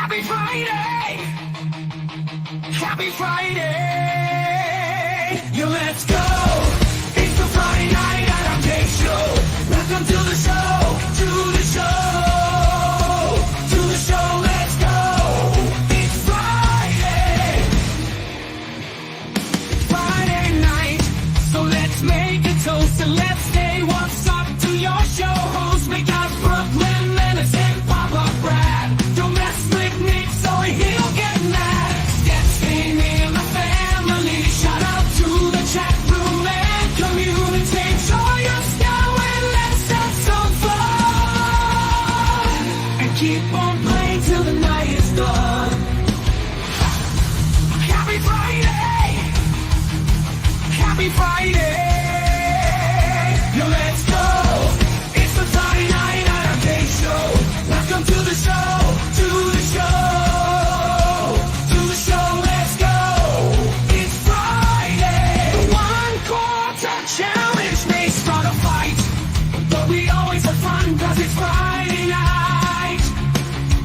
Happy Friday! Happy Friday! Yo, let's go! It's the Friday night at our Arcade Show. Welcome to the show, to the show, to the show. Let's go! It's Friday, Friday night. So let's make a toast and let's say what's up to your show host. We got Brooklyn, menace, and Papa Brad. Don't mess with Nick, so he'll get mad. Sketch game in the family. Shout out to the chat room and community. Show your skill and let's have some fun. And keep on playing till the night is done. Happy Friday! Happy Friday! Yo, let's go! It's the Friday night at our Arcade Show. Welcome to the show, to the show, to the show. Let's go! It's Friday. The one quarter challenge may start a fight, but we always have fun 'cause it's Friday night.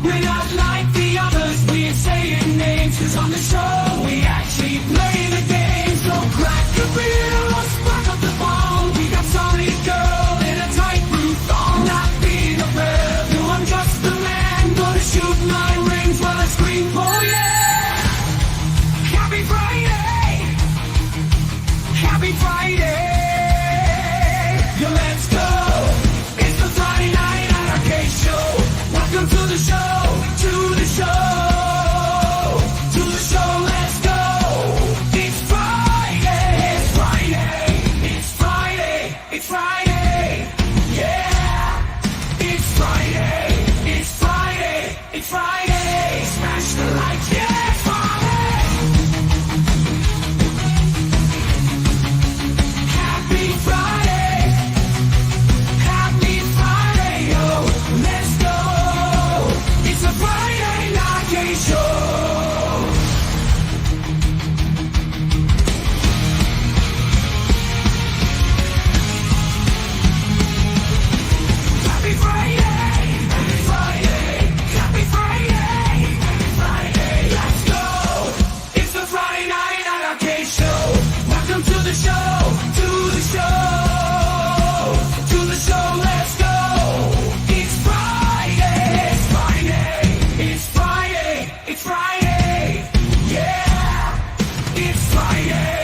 We're not like the others, we ain't saying names, 'cause on the show we actually play the game. So crack a beer or spark up the ball. We got solid girl in a tight blue thong. Not being a bear, no, I'm just the man. Gonna shoot my rings while I scream, oh yeah! Happy Friday! Happy Friday! Yo, let's go! It's the Friday night at our Arcade Show. Welcome to the show, to the show, to the show. Let's go! It's Friday! It's Friday! It's Friday! It's Friday! Yeah! It's Friday! It's Friday! It's Friday! Smash the lights! Yeah! It's Friday! Happy Friday! Happy Friday! Yo, let's go! It's a Friday night game show! Happy Friday! Happy Friday! Happy Friday! Happy Friday! Let's go! It's the Friday night at our Arcade Show. Welcome to the show, to the show, to the show. Let's go! It's Friday! It's Friday! It's Friday! It's Friday! Yeah! It's Friday!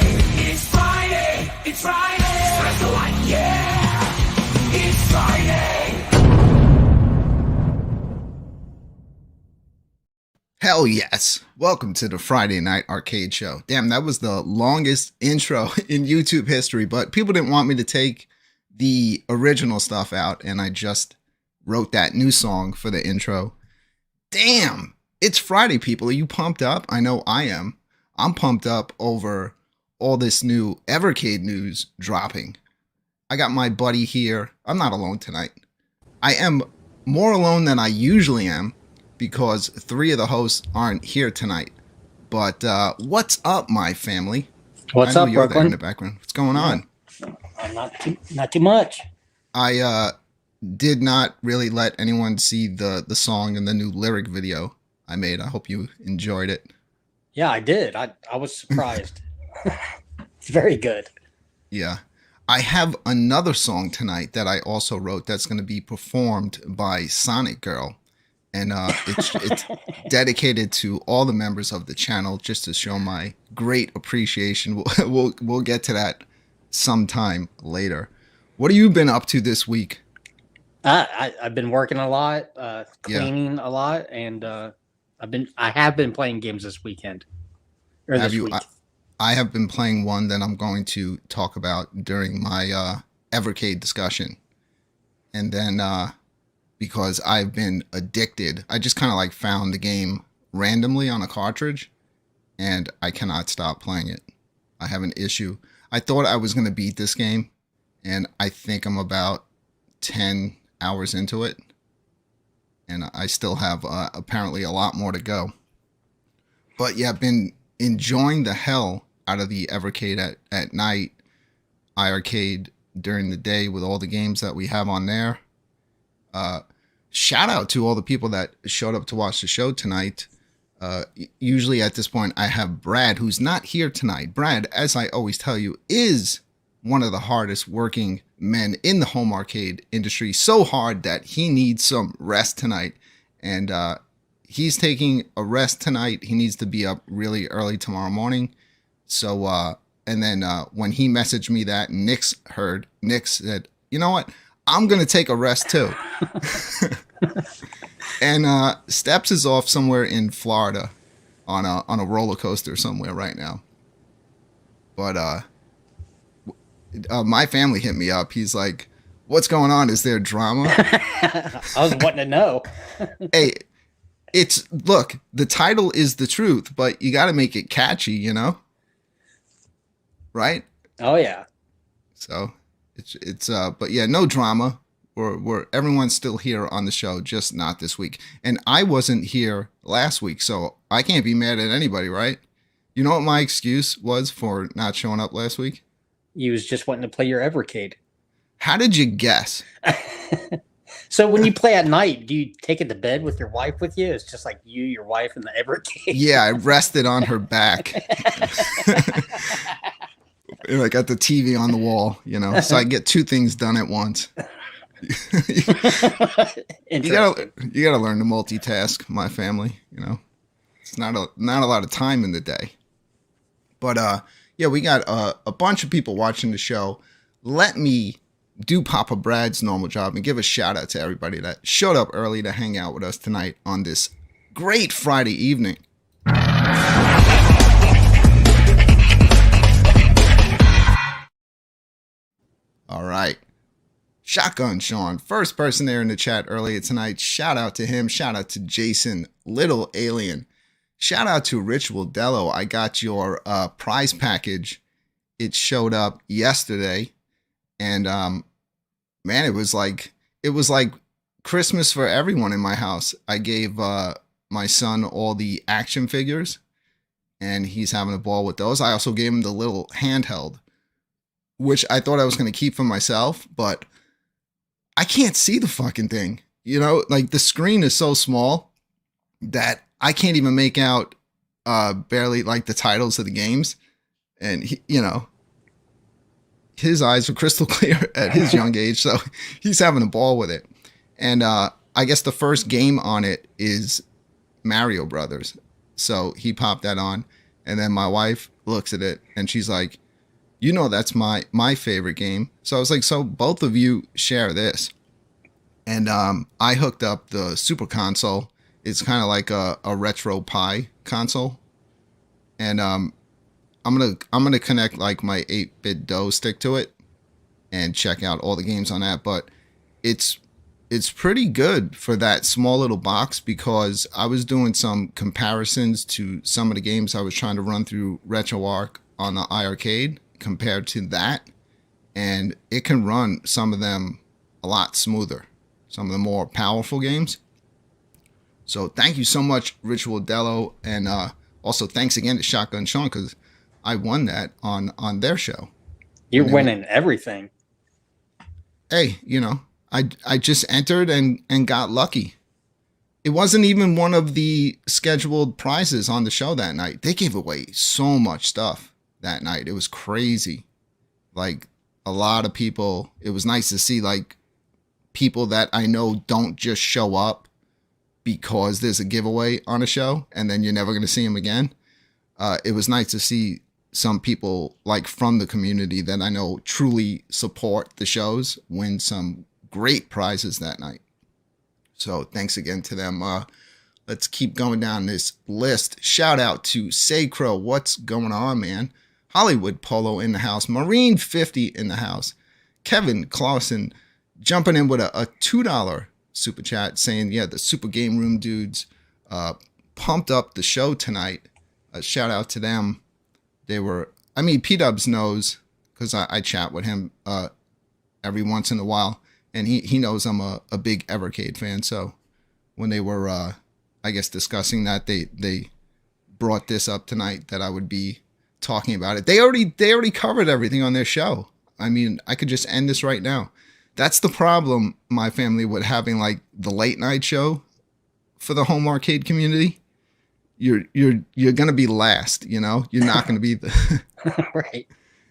It's Friday! It's Friday! Smash the light! Yeah! It's Friday! Hell yes. Welcome to the Friday Night Arcade Show. Damn, that was the longest intro in YouTube history, but people didn't want me to take the original stuff out, and I just wrote that new song for the intro. Damn, it's Friday, people. Are you pumped up? I know I am. I'm pumped up over all this new Evercade news dropping. I got my buddy here. I'm not alone tonight. I am more alone than I usually am, because 3 of the hosts aren't here tonight. But what's up, my family? What's I know up, you're there in Brooklyn? the background. What's going on? Not too much. I did not really let anyone see the song and the new lyric video I made. I hope you enjoyed it. Yeah, I did. I was surprised. It's very good. Yeah. I have another song tonight that I also wrote that's going to be performed by Sonic Girl. And it's dedicated to all the members of the channel, just to show my great appreciation. We'll get to that sometime later. What have you been up to this week? I've been working a lot, cleaning a lot, and I have been playing games this weekend. Or Have this you? week. I have been playing one that I'm going to talk about during my Evercade discussion, and then because I've been addicted, I just kind of like found the game randomly on a cartridge, and I cannot stop playing it. I have an issue. I thought I was going to beat this game, and I think I'm about 10 hours into it, and I still have apparently a lot more to go. But yeah, I've been enjoying the hell out of the Evercade at night, iArcade during the day with all the games that we have on there. shout out to all the people that showed up to watch the show tonight. Usually at this point, I have Brad, who's not here tonight. Brad, as I always tell you, is one of the hardest working men in the home arcade industry. So hard that he needs some rest tonight. And he's taking a rest tonight. He needs to be up really early tomorrow morning. So, and then when he messaged me that, Nick said, you know what? I'm going to take a rest too. And Steps is off somewhere in Florida on a roller coaster somewhere right now. But my family hit me up. He's like, what's going on? Is there drama? I was wanting to know. Hey, look, the title is the truth, but you got to make it catchy, you know? Right? Oh, yeah. So it's but yeah, no drama. We're everyone's still here on the show, just not this week. And I wasn't here last week, so I can't be mad at anybody, right? You know what my excuse was for not showing up last week? You was just wanting to play your Evercade. How did you guess? So when you play at night, do you take it to bed with your wife with you? It's just like you, your wife, and the Evercade. Yeah, I rested on her back. And I got the TV on the wall, you know, so I get two things done at once. You gotta learn to multitask, my family, you know. It's not a lot of time in the day. But yeah, we got a bunch of people watching the show. Let me do Papa Brad's normal job and give a shout out to everybody that showed up early to hang out with us tonight on this great Friday evening. All right. Shotgun Sean, first person there in the chat earlier tonight. Shout out to him. Shout out to Jason, Little Alien. Shout out to Ritual Dello. I got your prize package. It showed up yesterday. And man, it was like Christmas for everyone in my house. I gave my son all the action figures, and he's having a ball with those. I also gave him the little handheld, which I thought I was going to keep for myself, but I can't see the fucking thing. You know, like the screen is so small that I can't even make out barely like the titles of the games. And he, you know, his eyes are crystal clear at his young age, so he's having a ball with it. And I guess the first game on it is Mario Brothers. So he popped that on, and then my wife looks at it and she's like, you know, that's my favorite game. So I was like, so both of you share this. And I hooked up the Super Console. It's kind of like a retro Pi console. And I'm gonna connect like my 8-bit DOE stick to it and check out all the games on that. But it's pretty good for that small little box, because I was doing some comparisons to some of the games I was trying to run through RetroArch on the iArcade compared to that, and it can run some of them a lot smoother, some of the more powerful games. So thank you so much, Ritual Dello, and also thanks again to Shotgun Sean, because I won that on their show. You're winning everything. Hey, you know, I just entered and got lucky. It wasn't even one of the scheduled prizes on the show that night. They gave away so much stuff that night. It was crazy. Like a lot of people. It was nice to see like people that I know don't just show up because there's a giveaway on a show and then you're never going to see them again. It was nice to see some people like from the community that I know truly support the shows win some great prizes that night. So thanks again to them. Let's keep going down this list. Shout out to Sacro. What's going on, man? Hollywood Polo in the house. Marine 50 in the house. Kevin Clausen jumping in with a $2 super chat saying, yeah, the Super Game Room dudes pumped up the show tonight. Shout out to them. They were, I mean, P-Dubs knows, because I chat with him every once in a while, and he knows I'm a big Evercade fan. So when they were, I guess, discussing that, they brought this up tonight that I would be talking about it. They already covered everything on their show. I mean, I could just end this right now. That's the problem, my family, with having like the late night show for the home arcade community. You're gonna be last, you know. You're not gonna be the Right.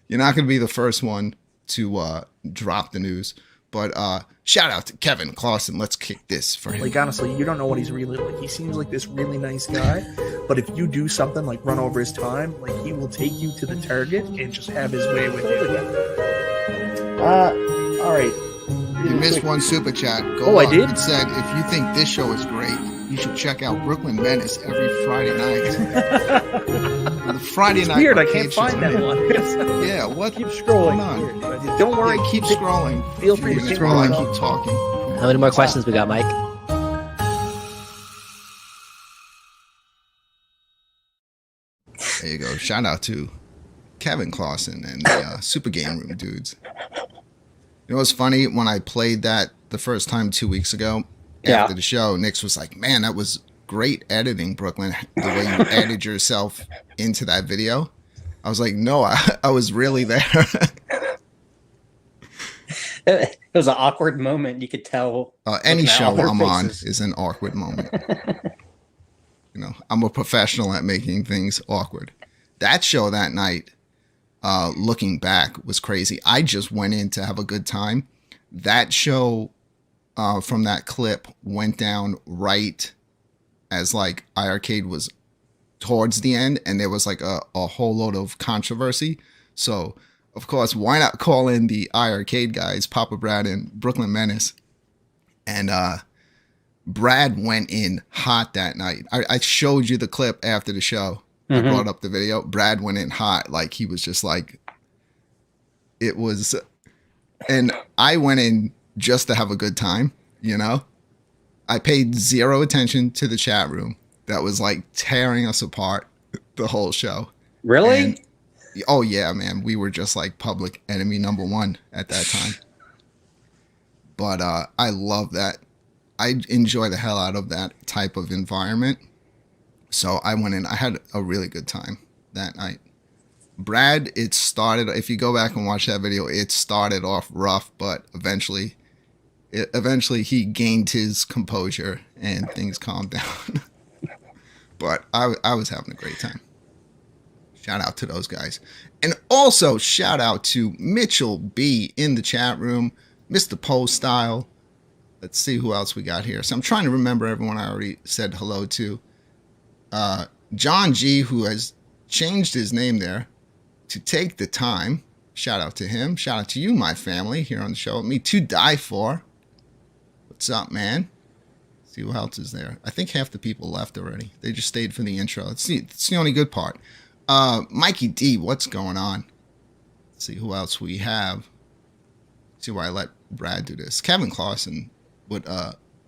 you're not gonna be the first one to drop the news. But shout out to Kevin Clausen. Let's kick this for him. Like, honestly, you don't know what he's really like. He seems like this really nice guy, but if you do something like run over his time, like, he will take you to the target and just have his way with you. All right. You missed one super chat. Go Oh, I up. did? It said, if you think this show is great, you should check out Brooklyn Menace every Friday night. The Friday It's night. weird. I arcade can't find show. that one. Yeah, what? Keep scrolling. Going on? Don't worry. Yeah, keep scrolling. Feel free to While keep I scrolling. keep talking. How many more questions we got, Mike? There you go. Shout out to Kevin Clausen and the Super Game Room dudes. You know what's funny? When I played that the first time 2 weeks ago after the show, Nix was like, man, that was great editing, Brooklyn. The way you added yourself into that video. I was like, no, I was really there. It was an awkward moment. You could tell. Any looking at show all their I'm on faces. is an awkward moment. You know, I'm a professional at making things awkward. That show that night, looking back, was crazy. I just went in to have a good time. That show from that clip went down right as like iArcade was towards the end, and there was like a whole load of controversy. So, of course, why not call in the iArcade guys, Papa Brad and Brooklyn Menace? And Brad went in hot that night. I showed you the clip after the show. I brought up the video. Brad went in hot. Like, he was just like, it was, and I went in just to have a good time, you know? I paid zero attention to the chat room that was like tearing us apart the whole show. Really? And, oh yeah, man. We were just like public enemy number one at that time. But I love that. I enjoy the hell out of that type of environment. So I went in. I had a really good time that night. Brad, it started, if you go back and watch that video, it started off rough, but eventually he gained his composure and things calmed down. But I was having a great time. Shout out to those guys. And also shout out to Mitchell B in the chat room, Mr. Poe Style. Let's see who else we got here. So I'm trying to remember everyone I already said hello to. John G, who has changed his name there to take the time. Shout out to him. Shout out to you, my family, here on the show with me. To Die For. What's up, man? See who else is there. I think half the people left already. They just stayed for the intro. It's the only good part. Mikey D, what's going on? Let's see who else we have. See why I let Brad do this. Kevin Clausen with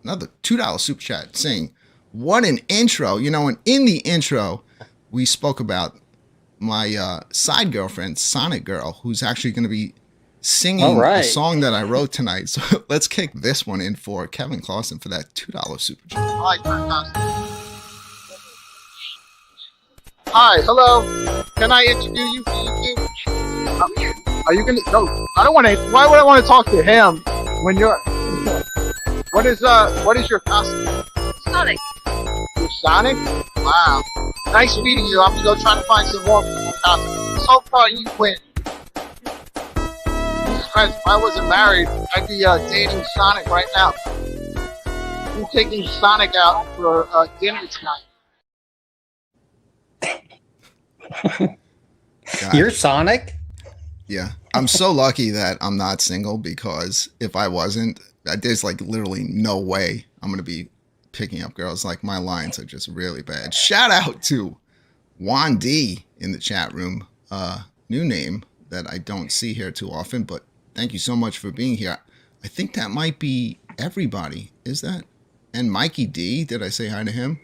another $2 super chat saying, what an intro. You know, and in the intro, we spoke about my side girlfriend, Sonic Girl, who's actually going to be singing a song that I wrote tonight. So let's kick this one in for Kevin Clausen for that $2 super chat. Hi, hello. Can I interview you for YouTube? Are you gonna? No, I don't want to. Why would I want to talk to him when you're? What is your costume? Sonic. You're Sonic? Wow. Nice meeting you. I'm gonna go try to find some more costumes. So far, you win. Jesus Christ, if I wasn't married, I'd be dating Sonic right now. I'm taking Sonic out for dinner tonight. You're Sonic? Yeah. I'm so lucky that I'm not single, because if I wasn't, there's like literally no way I'm going to be picking up girls. Like, my lines are just really bad. Shout out to Juan D in the chat room. New name that I don't see here too often, but thank you so much for being here. I think that might be everybody. Is that? And Mikey D, did I say hi to him?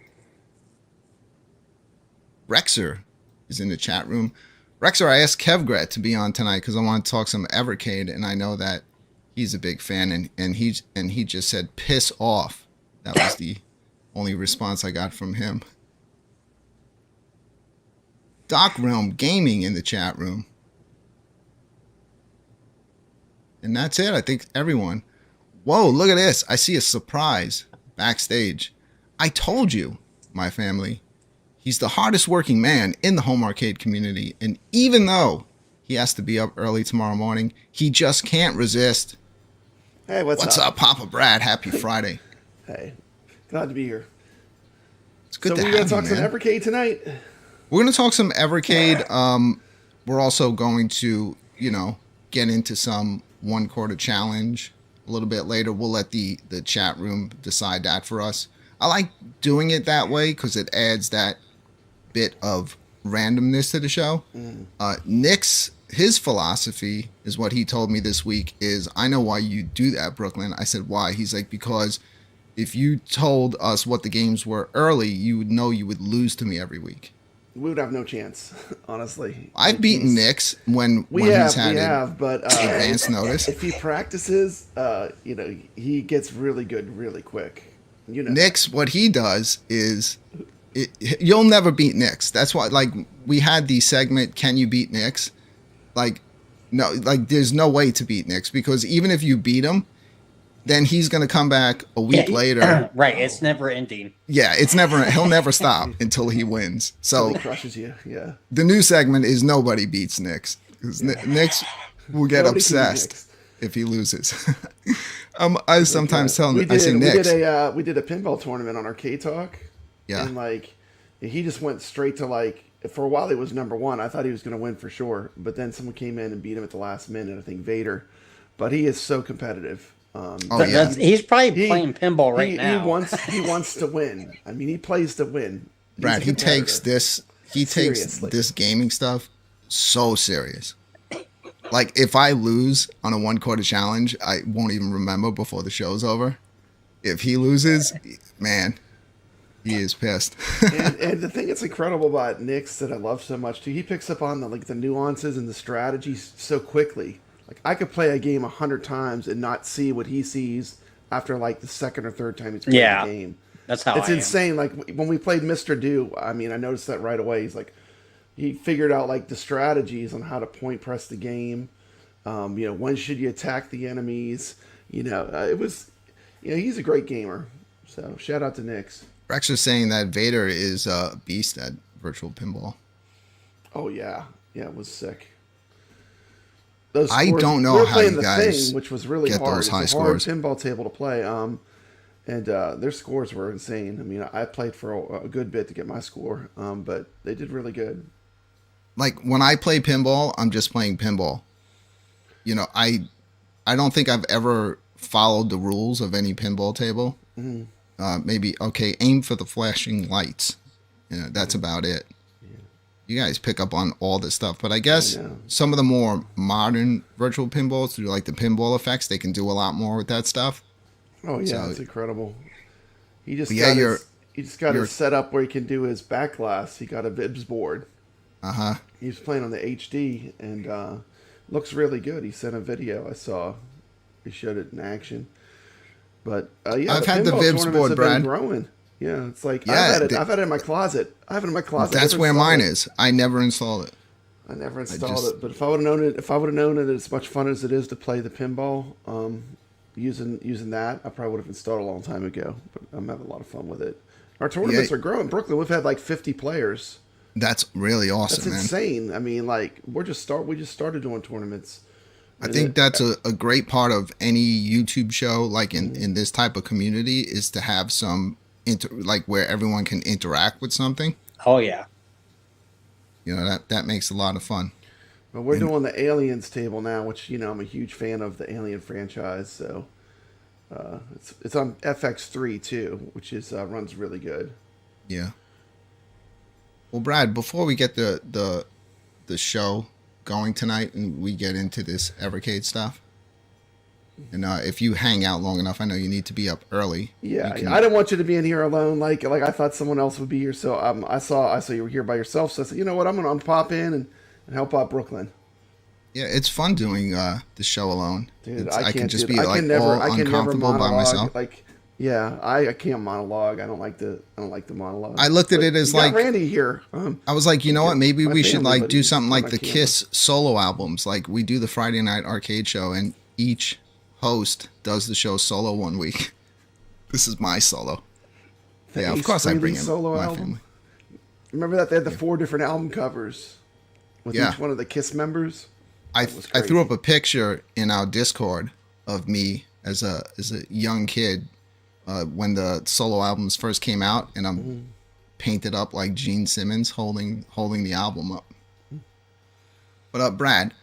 Rexer is in the chat room. Rexer, I asked Kevgrat to be on tonight because I want to talk some Evercade, and I know that he's a big fan, and he just said piss off. That was the only response I got from him. Doc Realm Gaming in the chat room. And that's it. I think everyone. Whoa, look at this. I see a surprise backstage. I told you, my family, he's the hardest working man in the home arcade community. And even though he has to be up early tomorrow morning, he just can't resist. Hey, what's up, Papa Brad? Happy Friday. Hey, glad to be here. It's good So to we're have gonna you, talk some man. Evercade tonight. We're going to talk some Evercade. We're also going to, get into some 1/4 challenge a little bit later. We'll let the chat room decide that for us. I like doing it that way because it adds that bit of randomness to the show. Nick's, his philosophy is what he told me this week is, I know why you do that, Brooklyn. I said, why? He's like, because if you told us what the games were early, you would know you would lose to me every week. We would have no chance, honestly. I've beaten Nick's when he's had but advance notice. if he practices, he gets really good really quick. Nick's, what he does is, you'll never beat Nick's. That's why, like, we had the segment, "Can you beat Nick's?" Like, no, like, there's no way to beat Nick's because even if you beat him, then he's gonna come back a week later. Right, it's never ending. Yeah, he'll never stop until he wins. So he crushes you. Yeah. the new segment is nobody beats Nick's because Nick's will get Nobody can beat obsessed Nick's. if he loses. I sometimes tell him, we I say, Nick's. we did a pinball tournament on Arcade Talk. Yeah. And he just went straight to for a while he was number one. I thought he was going to win for sure, but then someone came in and beat him at the last minute. I think Vader, but he is so competitive. He's probably playing pinball right now. He wants to win. I mean, he plays to win. Brad, he takes this Seriously. gaming stuff so serious. Like, if I lose on a 1/4 challenge, I won't even remember before the show's over. If he loses, man, he is pissed. and the thing that's incredible about Nick's that I love so much too, he picks up on the nuances and the strategies so quickly. Like, I could play a game 100 times and not see what he sees after the second or third time he's playing the game. That's how it's I am. insane. Like when we played Mr. Do, I mean, I noticed that right away. He figured out the strategies on how to point press the game. When should you attack the enemies? It was, he's a great gamer. So shout out to Nick's. Rex is saying that Vader is a beast at virtual pinball. Oh yeah, it was sick. I don't know we were how playing you guys which was really get hard. those high it's a hard scores. pinball table to play. And their scores were insane. I mean, I played for a good bit to get my score, but they did really good. Like, when I play pinball, I'm just playing pinball. I don't think I've ever followed the rules of any pinball table. Maybe, okay, aim for the flashing lights. That's about it. You guys pick up on all this stuff, but I guess some of the more modern virtual pinballs, through the pinball effects, they can do a lot more with that stuff. Oh yeah, So, it's incredible. He just yeah, got it set up where he can do his back glass. He got a Vibs board. Uh-huh. He was playing on the HD and looks really good. He sent a video I saw. He showed it in action. But I've had the pinball Vibs tournaments board, have Brad. been growing. Yeah, it's I've had it in my closet. I have it in my closet. That's Never where installed mine it. is. I never installed it. I never installed it, but if I would have known it as much fun as it is to play the pinball, using that, I probably would have installed it a long time ago. But I'm having a lot of fun with it. Our tournaments are growing. Brooklyn, we've had 50 players. That's really awesome, That's man. insane. I mean, we just started doing tournaments. I think that's a great part of any YouTube show, in this type of community, is to have some where everyone can interact with something. Oh yeah. That makes a lot of fun. But we're doing the Aliens table now, which I'm a huge fan of the Alien franchise. So it's on FX3 too, which runs really good. Yeah. Well, Brad, before we get the show going tonight and we get into this Evercade stuff, and if you hang out long enough, I know you need to be up early. Yeah, I didn't want you to be in here alone. Like I thought someone else would be here. So I saw you were here by yourself. So I said, you know what, I'm gonna pop in and help out Brooklyn. Yeah, it's fun doing the show alone. Dude, I can just be I can never uncomfortable by myself. I can't monologue. I don't like the monologue. I looked at it as you got Randy here. I was like, you know what? Maybe we should family, but do he's something not like on the camera. Kiss solo albums. Like we do the Friday night arcade show, and each host does the show solo one week. This is my solo. The Yeah, of Ace course I Frehley bring in solo my album. family. Remember that they had the 4 different album covers with Yeah. each one of the Kiss members. I was I threw crazy. up a picture in our Discord of me as a young kid when the solo albums first came out, and I'm painted up like Gene Simmons holding the album up. But Brad,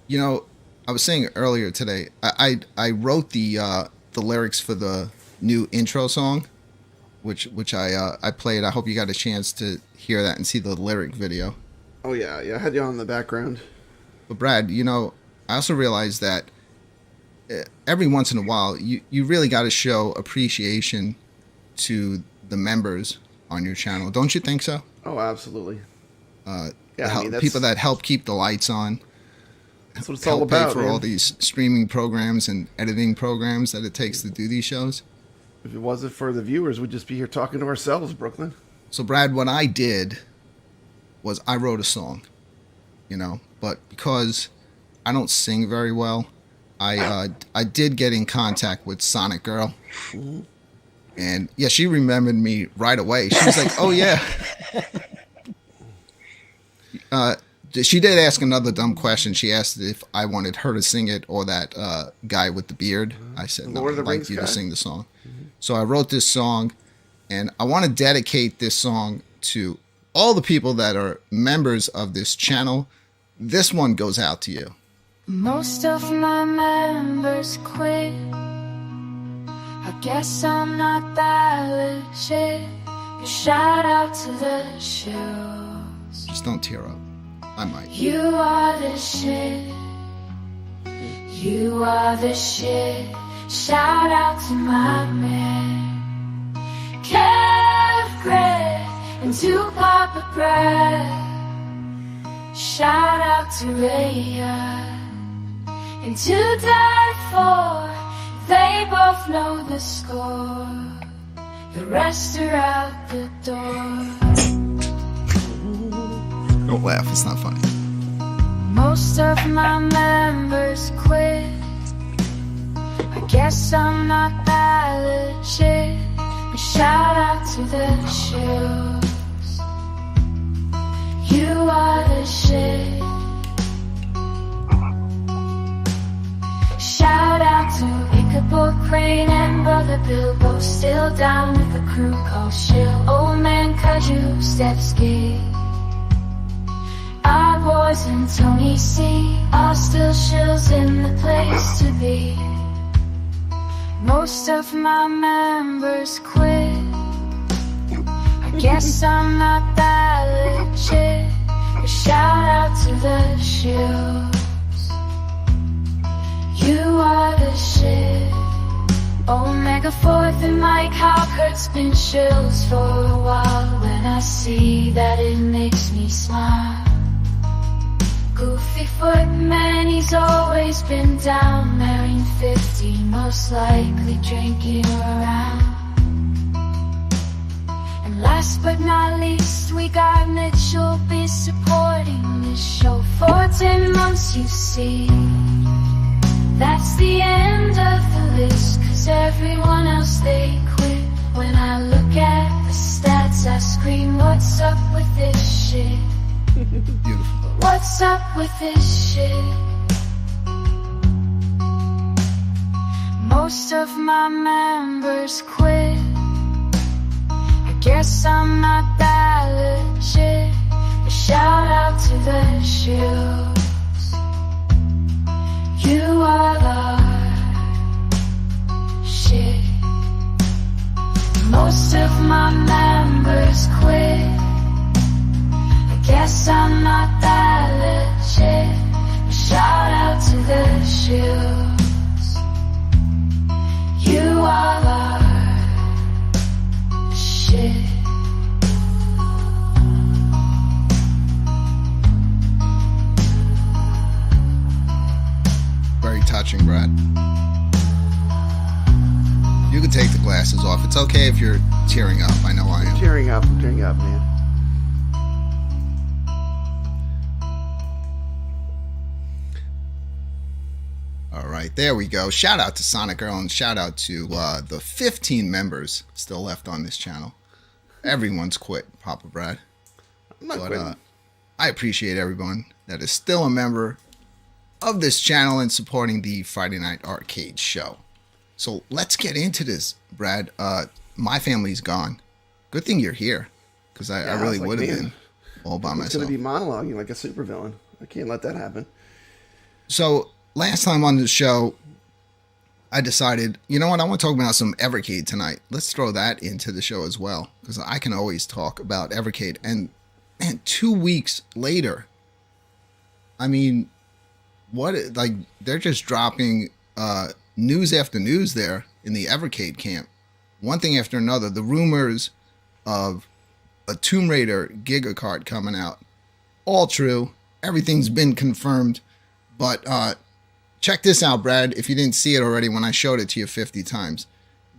you know, I was saying earlier today, I wrote the lyrics for the new intro song, which I played. I hope you got a chance to hear that and see the lyric video. Oh yeah, I had you on in the background. But Brad, you know, I also realized that every once in a while, you really got to show appreciation to the members on your channel. Don't you think so? Oh, absolutely. Yeah, I mean, that's- people that help keep the lights on, That's what it's help all about, pay for man. all these streaming programs and editing programs that it takes to do these shows. If it wasn't for the viewers, we'd just be here talking to ourselves, Brooklyn. So, Brad, what I did was I wrote a song, you know, but because I don't sing very well, I did get in contact with Sonic Girl, and yeah, she remembered me right away. She was like, "Oh yeah." She did ask another dumb question. She asked if I wanted her to sing it or that guy with the beard. I said, "No, Lord of I'd the like Rings you guy? to sing the song." So I wrote this song, and I want to dedicate this song to all the people that are members of this channel. This one goes out to you. Most of my members quit. I guess I'm not that legit. But shout out to the shows. Just don't tear up. I might. You are the shit. You are the shit. Shout out to my man Kev Gray and to Papa Brad. Shout out to Raya and to Die For. They both know the score. The rest are out the door. Don't laugh. It's not funny. Most of my members quit. I guess I'm not that legit. But shout out to the shows. You are the shit. Shout out to Ichabod Crane and Brother Bilbo. Still down with the crew called Shill. Old man Kaju Stepski. Our boys and Tony C are still shills in the place to be. Most of my members quit. I guess I'm not that legit. But shout out to the shills. You are the shit. Omega 4th and Mike Halkert's been shills for a while. When I see that, it makes me smile. Goofy Footman, he's always been down. Marrying 50, most likely drinking around. And last but not least, we got Mitchell be supporting this show for 10 months, you see. That's the end of the list, 'cause everyone else they quit. When I look at the stats, I scream, what's up with this shit? Beautiful. What's up with this shit? Most of my members quit. I guess I'm not that legit. But shout out to the shoes. You are the shit. Most of my members quit. I guess I'm not that legit. Shout out to the shoes. You are the shit. Very touching, Brad. You can take the glasses off. It's okay if you're tearing up. I know I am. I'm tearing up, man. All right. right, there we go. Shout out to Sonic Girl and shout out to the 15 members still left on this channel. Everyone's quit, Papa Brad. I'm not But quitting. I appreciate everyone that is still a member of this channel and supporting the Friday Night Arcade show. So let's get into this, Brad. My family's gone. Good thing you're here, because I really was like, would have man, been all by I'm myself. going to be monologuing like a supervillain. I can't let that happen. So last time on the show, I decided, you know what, I want to talk about some Evercade tonight. Let's throw that into the show as well, because I can always talk about Evercade. And man, 2 weeks later, I mean, what, like, they're just dropping news after news there in the Evercade camp. One thing after another. The rumors of a Tomb Raider Giga card coming out, all true. Everything's been confirmed. But check this out, Brad, if you didn't see it already when I showed it to you 50 times.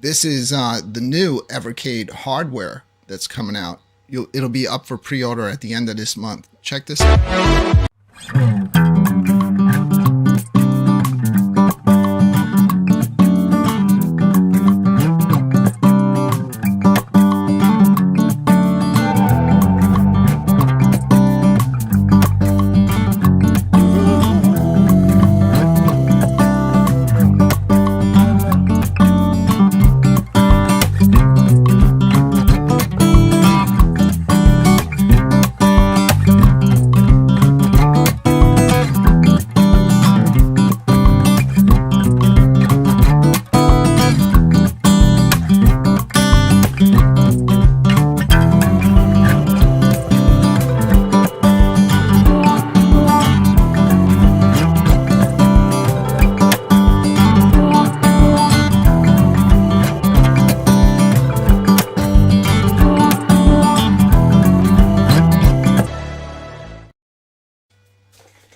This is the new Evercade hardware that's coming out. It'll be up for pre-order at the end of this month. Check this out.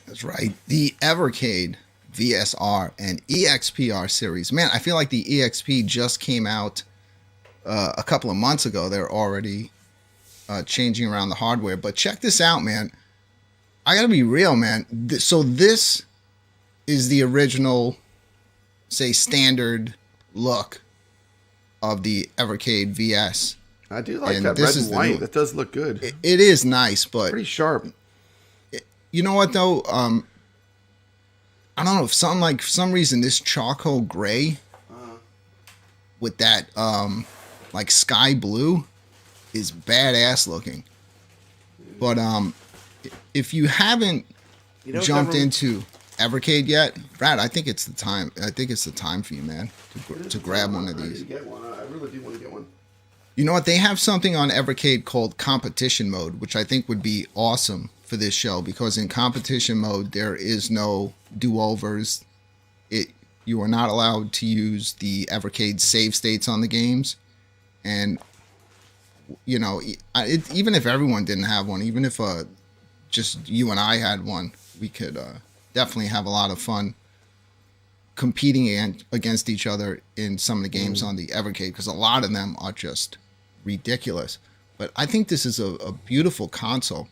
That's right. The Evercade VSR and EXPR series. Man, I feel like the EXP just came out a couple of months ago. They're already changing around the hardware. But check this out, man. I gotta be real, man. So this is the original, say, standard look of the Evercade VS. I do like And that this red is and the white. new- That does look good. It is nice, but Pretty sharp. you know what though? I don't know, if for some reason this charcoal gray with that like sky blue is badass looking. But if you haven't You know, jumped Deborah- into Evercade yet, Brad, I think it's the time. I think it's the time for you, man, to grab one of I need these. to get one. I really do want to get one. You know what? They have something on Evercade called competition mode, which I think would be awesome for this show, because in competition mode there is no do-overs. You are not allowed to use the Evercade save states on the games, and you know, even if everyone didn't have one, even if just you and I had one, we could definitely have a lot of fun competing against each other in some of the games on the Evercade, because a lot of them are just ridiculous. But I think this is a beautiful console.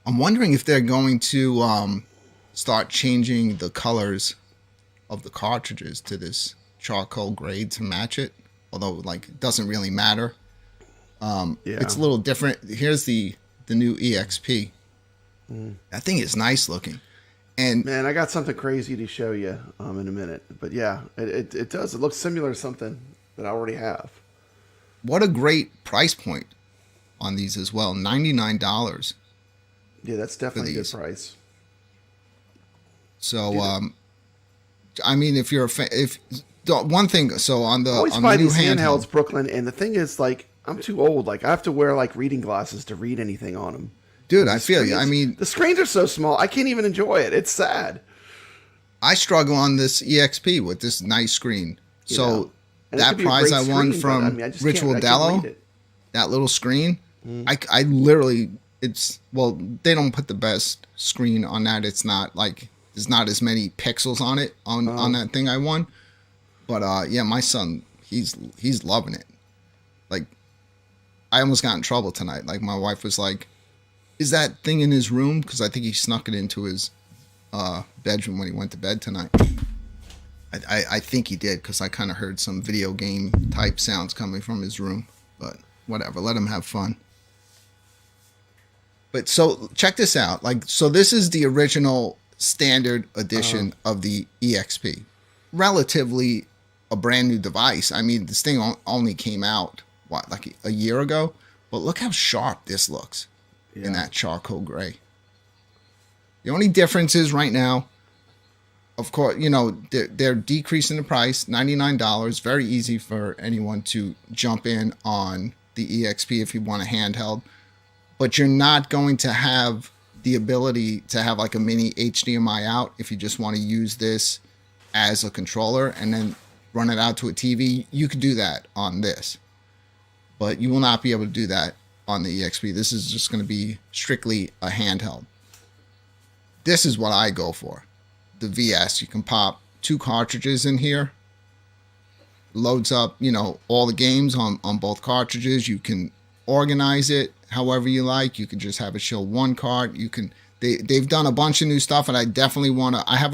I'm wondering if they're going to start changing the colors of the cartridges to this charcoal gray to match it, although like it doesn't really matter. It's a little different. Here's the new EXP. That thing is nice looking. And Man, I got something crazy to show you in a minute. But yeah, it does. It looks similar to something that I already have. what a great price point on these as well. $99. Yeah, that's definitely a good these. price. So I mean, if you're one thing, so on the I always on buy the new these handhelds, handheld, Brooklyn, and the thing is, like, I'm too old. Like, I have to wear like reading glasses to read anything on them. dude, I feel you. I Screens- mean, the screens are so small, I can't even enjoy it. It's sad. I struggle on this EXP with this nice screen. You So know? And it that could be a prize great I won screen, but, from I mean, I just Ritual can't- I can't Dello, read it. that little screen, I literally, it's, well, they don't put the best screen on that. It's not like, there's not as many pixels on it on that thing I won. But yeah, my son, he's loving it. Like, I almost got in trouble tonight. Like, my wife was like, is that thing in his room? Because I think he snuck it into his bedroom when he went to bed tonight. I think he did, because I kind of heard some video game type sounds coming from his room. But whatever, let him have fun. But so check this out. Like, so this is the original standard edition of the EXP. Relatively a brand new device. I mean, this thing only came out, what, like a year ago? But look how sharp this looks in that charcoal gray. The only difference is right now, of course, you know, they're decreasing the price, $99. Very easy for anyone to jump in on the EXP if you want a handheld. But you're not going to have the ability to have like a mini HDMI out if you just want to use this as a controller and then run it out to a TV. You could do that on this. But you will not be able to do that on the EXP. This is just going to be strictly a handheld. This is what I go for. The VS. You can pop 2 cartridges in here. Loads up, you know, all the games on both cartridges. You can organize it however you like. You can just have it show 1 card. You can. They've done a bunch of new stuff, and I definitely want to. I have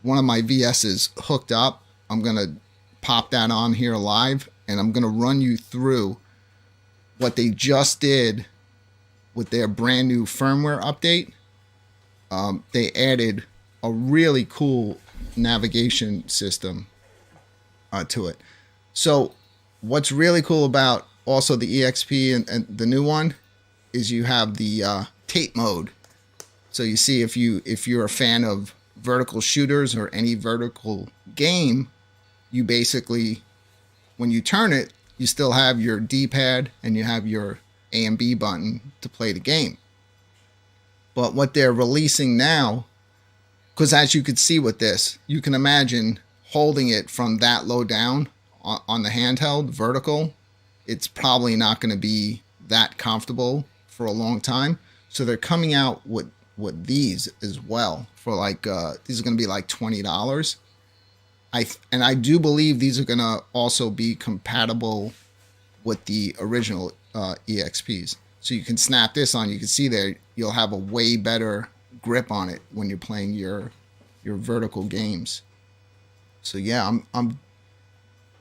one of my VS's hooked up. I'm gonna pop that on here live, and I'm gonna run you through what they just did with their brand new firmware update. They added a really cool navigation system to it. So what's really cool about also the EXP and the new one is you have the tape mode. So you see, if you're a fan of vertical shooters or any vertical game, you basically, when you turn it, you still have your D-pad and you have your A and B button to play the game. But what they're releasing now, because as you could see with this, you can imagine holding it from that low down on the handheld vertical. It's probably not going to be that comfortable for a long time. So they're coming out with these as well for like, these are going to be like $20. And I do believe these are going to also be compatible with the original EXPs. So you can snap this on. You can see there, you'll have a way better grip on it when you're playing your vertical games. So yeah,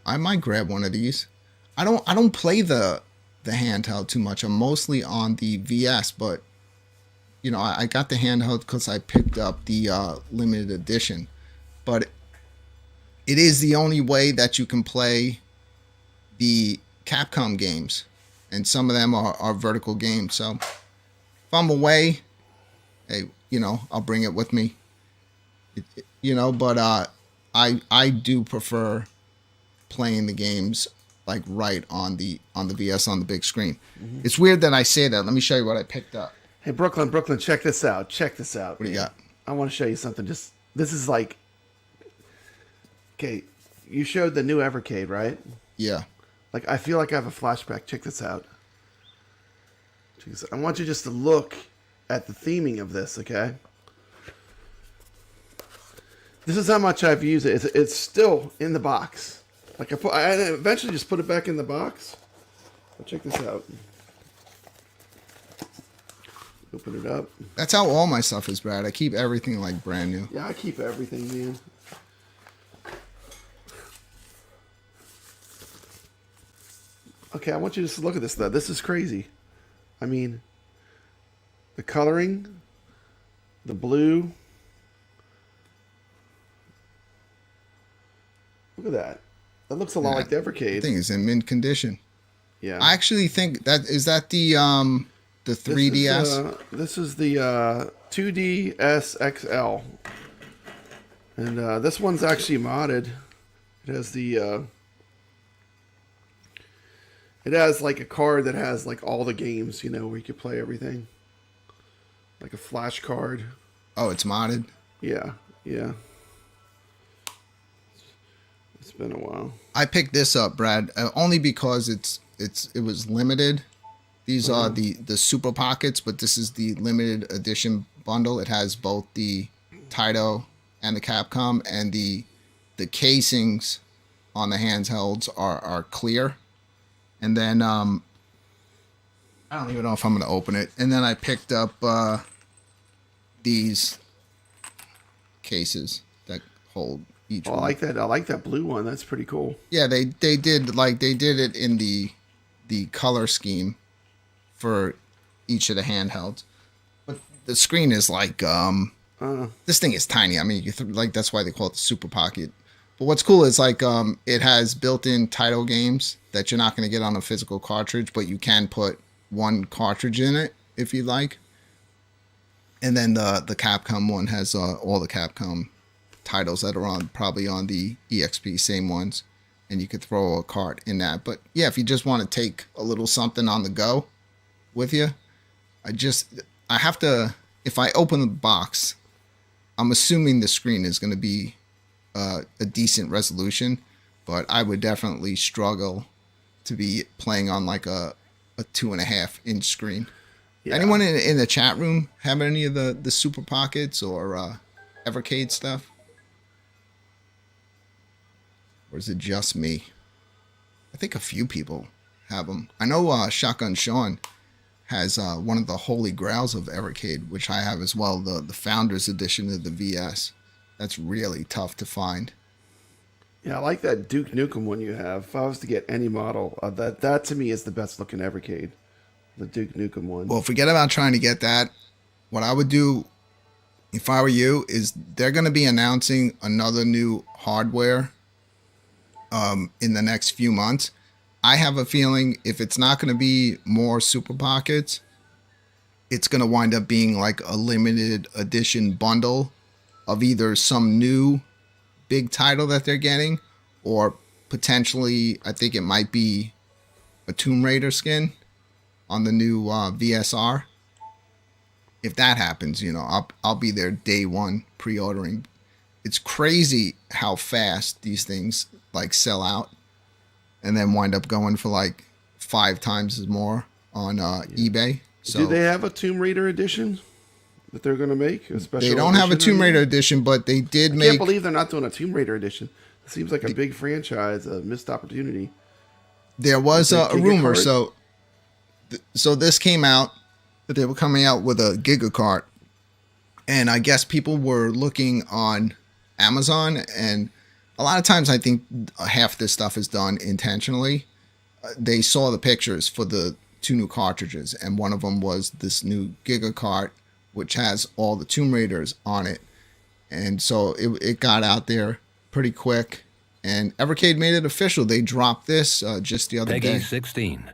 I might grab one of these. I don't play the handheld too much. I'm mostly on the VS, but you know, I got the handheld because I picked up the limited edition. But it is the only way that you can play the Capcom games, and some of them are vertical games. So if I'm away, hey, you know, I'll bring it with me. You know, but I do prefer playing the games like right on the VS on the big screen. Mm-hmm. It's weird that I say that. Let me show you what I picked up. Hey, Brooklyn, check this out. Check this out. What do you got? I want to show you something. This is like, okay, you showed the new Evercade, right? Yeah. Like, I feel like I have a flashback. Check this out. I want you just to look at the theming of this, okay? This is how much I've used it. It's still in the box. Like, I eventually just put it back in the box. But check this out. Open it up. That's how all my stuff is, Brad. I keep everything like brand new. Yeah, I keep everything, man. Okay, I want you to just look at this, though. This is crazy. I mean, the coloring, the blue. Look at that. That looks a lot like the Evercade. The thing is in mint condition. Yeah. I actually think that is that the 3DS. This is the 2DS XL, and this one's actually modded. It has the it has like a card that has like all the games, you know, where you can play everything, like a flash card. Oh, it's modded. Yeah. It's been a while. I picked this up, Brad, only because it was limited. These are the Super Pockets, but this is the limited edition bundle. It has both the Taito and the Capcom, and the casings on the handhelds are clear. And then I don't even know if I'm going to open it. And then I picked up these cases that hold each Oh, one. I like that. I like that blue one. That's pretty cool. Yeah, they did it in the color scheme for each of the handhelds. But the screen is like this thing is tiny. I mean, like that's why they call it the Super Pocket. But what's cool is like it has built-in title games that you're not going to get on a physical cartridge, but you can put one cartridge in it if you like. And then the Capcom one has all the Capcom titles that are probably on the EXP, same ones, and you could throw a cart in that. But yeah, if you just want to take a little something on the go with you, I have to, if I open the box, I'm assuming the screen is going to be a decent resolution, but I would definitely struggle to be playing on like a 2.5-inch screen. Yeah. Anyone in the chat room have any of the Super Pockets or Evercade stuff? Or is it just me? I think a few people have them. I know Shotgun Sean has one of the holy grails of Evercade, which I have as well, the Founders Edition of the VS. That's really tough to find. Yeah, I like that Duke Nukem one you have. If I was to get any model, that to me is the best looking Evercade. The Duke Nukem one. Well, forget about trying to get that. What I would do, if I were you, is they're going to be announcing another new hardware in the next few months. I have a feeling if it's not going to be more Super Pockets, it's going to wind up being like a limited edition bundle of either some new big title that they're getting, or potentially, I think it might be a Tomb Raider skin on the new VSR. If that happens, you know, I'll be there day one pre-ordering. It's crazy how fast these things like sell out and then wind up going for like 5 times as more on eBay. So do they have a Tomb Raider edition that they're going to make? A special they don't have a edition Tomb or Raider anything? edition, but they did I make. can't believe they're not doing a Tomb Raider edition. It seems like a big franchise, a missed opportunity. There was With the a rumor, Giga so this came out that they were coming out with a Giga cart, and I guess people were looking on Amazon, and a lot of times I think half this stuff is done intentionally. They saw the pictures for the 2 new cartridges, and one of them was this new Giga cart, which has all the Tomb Raiders on it, and so it got out there pretty quick, and Evercade made it official. They dropped this just the other Peggy day. 16.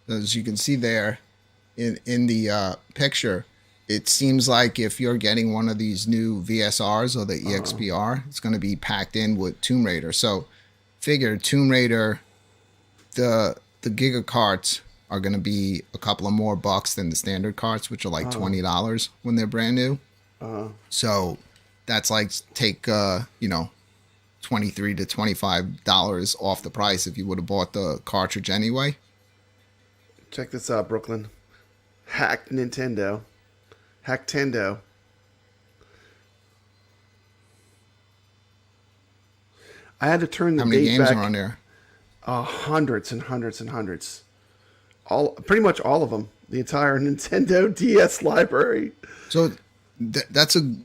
As you can see there in the picture, it seems like if you're getting one of these new VSRs or the EXPR, it's going to be packed in with Tomb Raider. So figure Tomb Raider, the Giga carts are going to be a couple of more bucks than the standard carts, which are like $20 when they're brand new. So that's like take $23 to $25 off the price if you would have bought the cartridge anyway. Check this out, Brooklyn. Hacked Nintendo. Hacktendo. I had to turn the How many date games back. are on there? Hundreds and hundreds and hundreds. Pretty much all of them. The entire Nintendo DS library. So that's a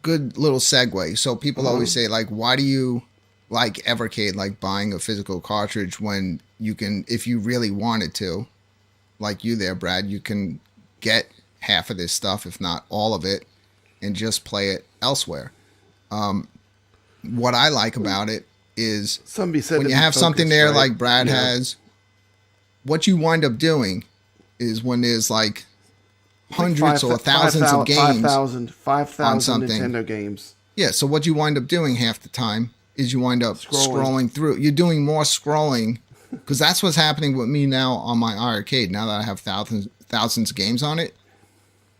good little segue. So people always say, like, why do you like Evercade, like buying a physical cartridge when you can, if you really wanted to, like you there, Brad, you can get half of this stuff, if not all of it, and just play it elsewhere. What I like about it is Somebody said when to you be have something focused, there right? like Brad Yeah. has, what you wind up doing is when there's like Like hundreds or thousands of games 5,000 on something. Nintendo games. Yeah, so what you wind up doing half the time is you wind up scrolling through. You're doing more scrolling because that's what's happening with me now on my arcade. Now that I have thousands of games on it,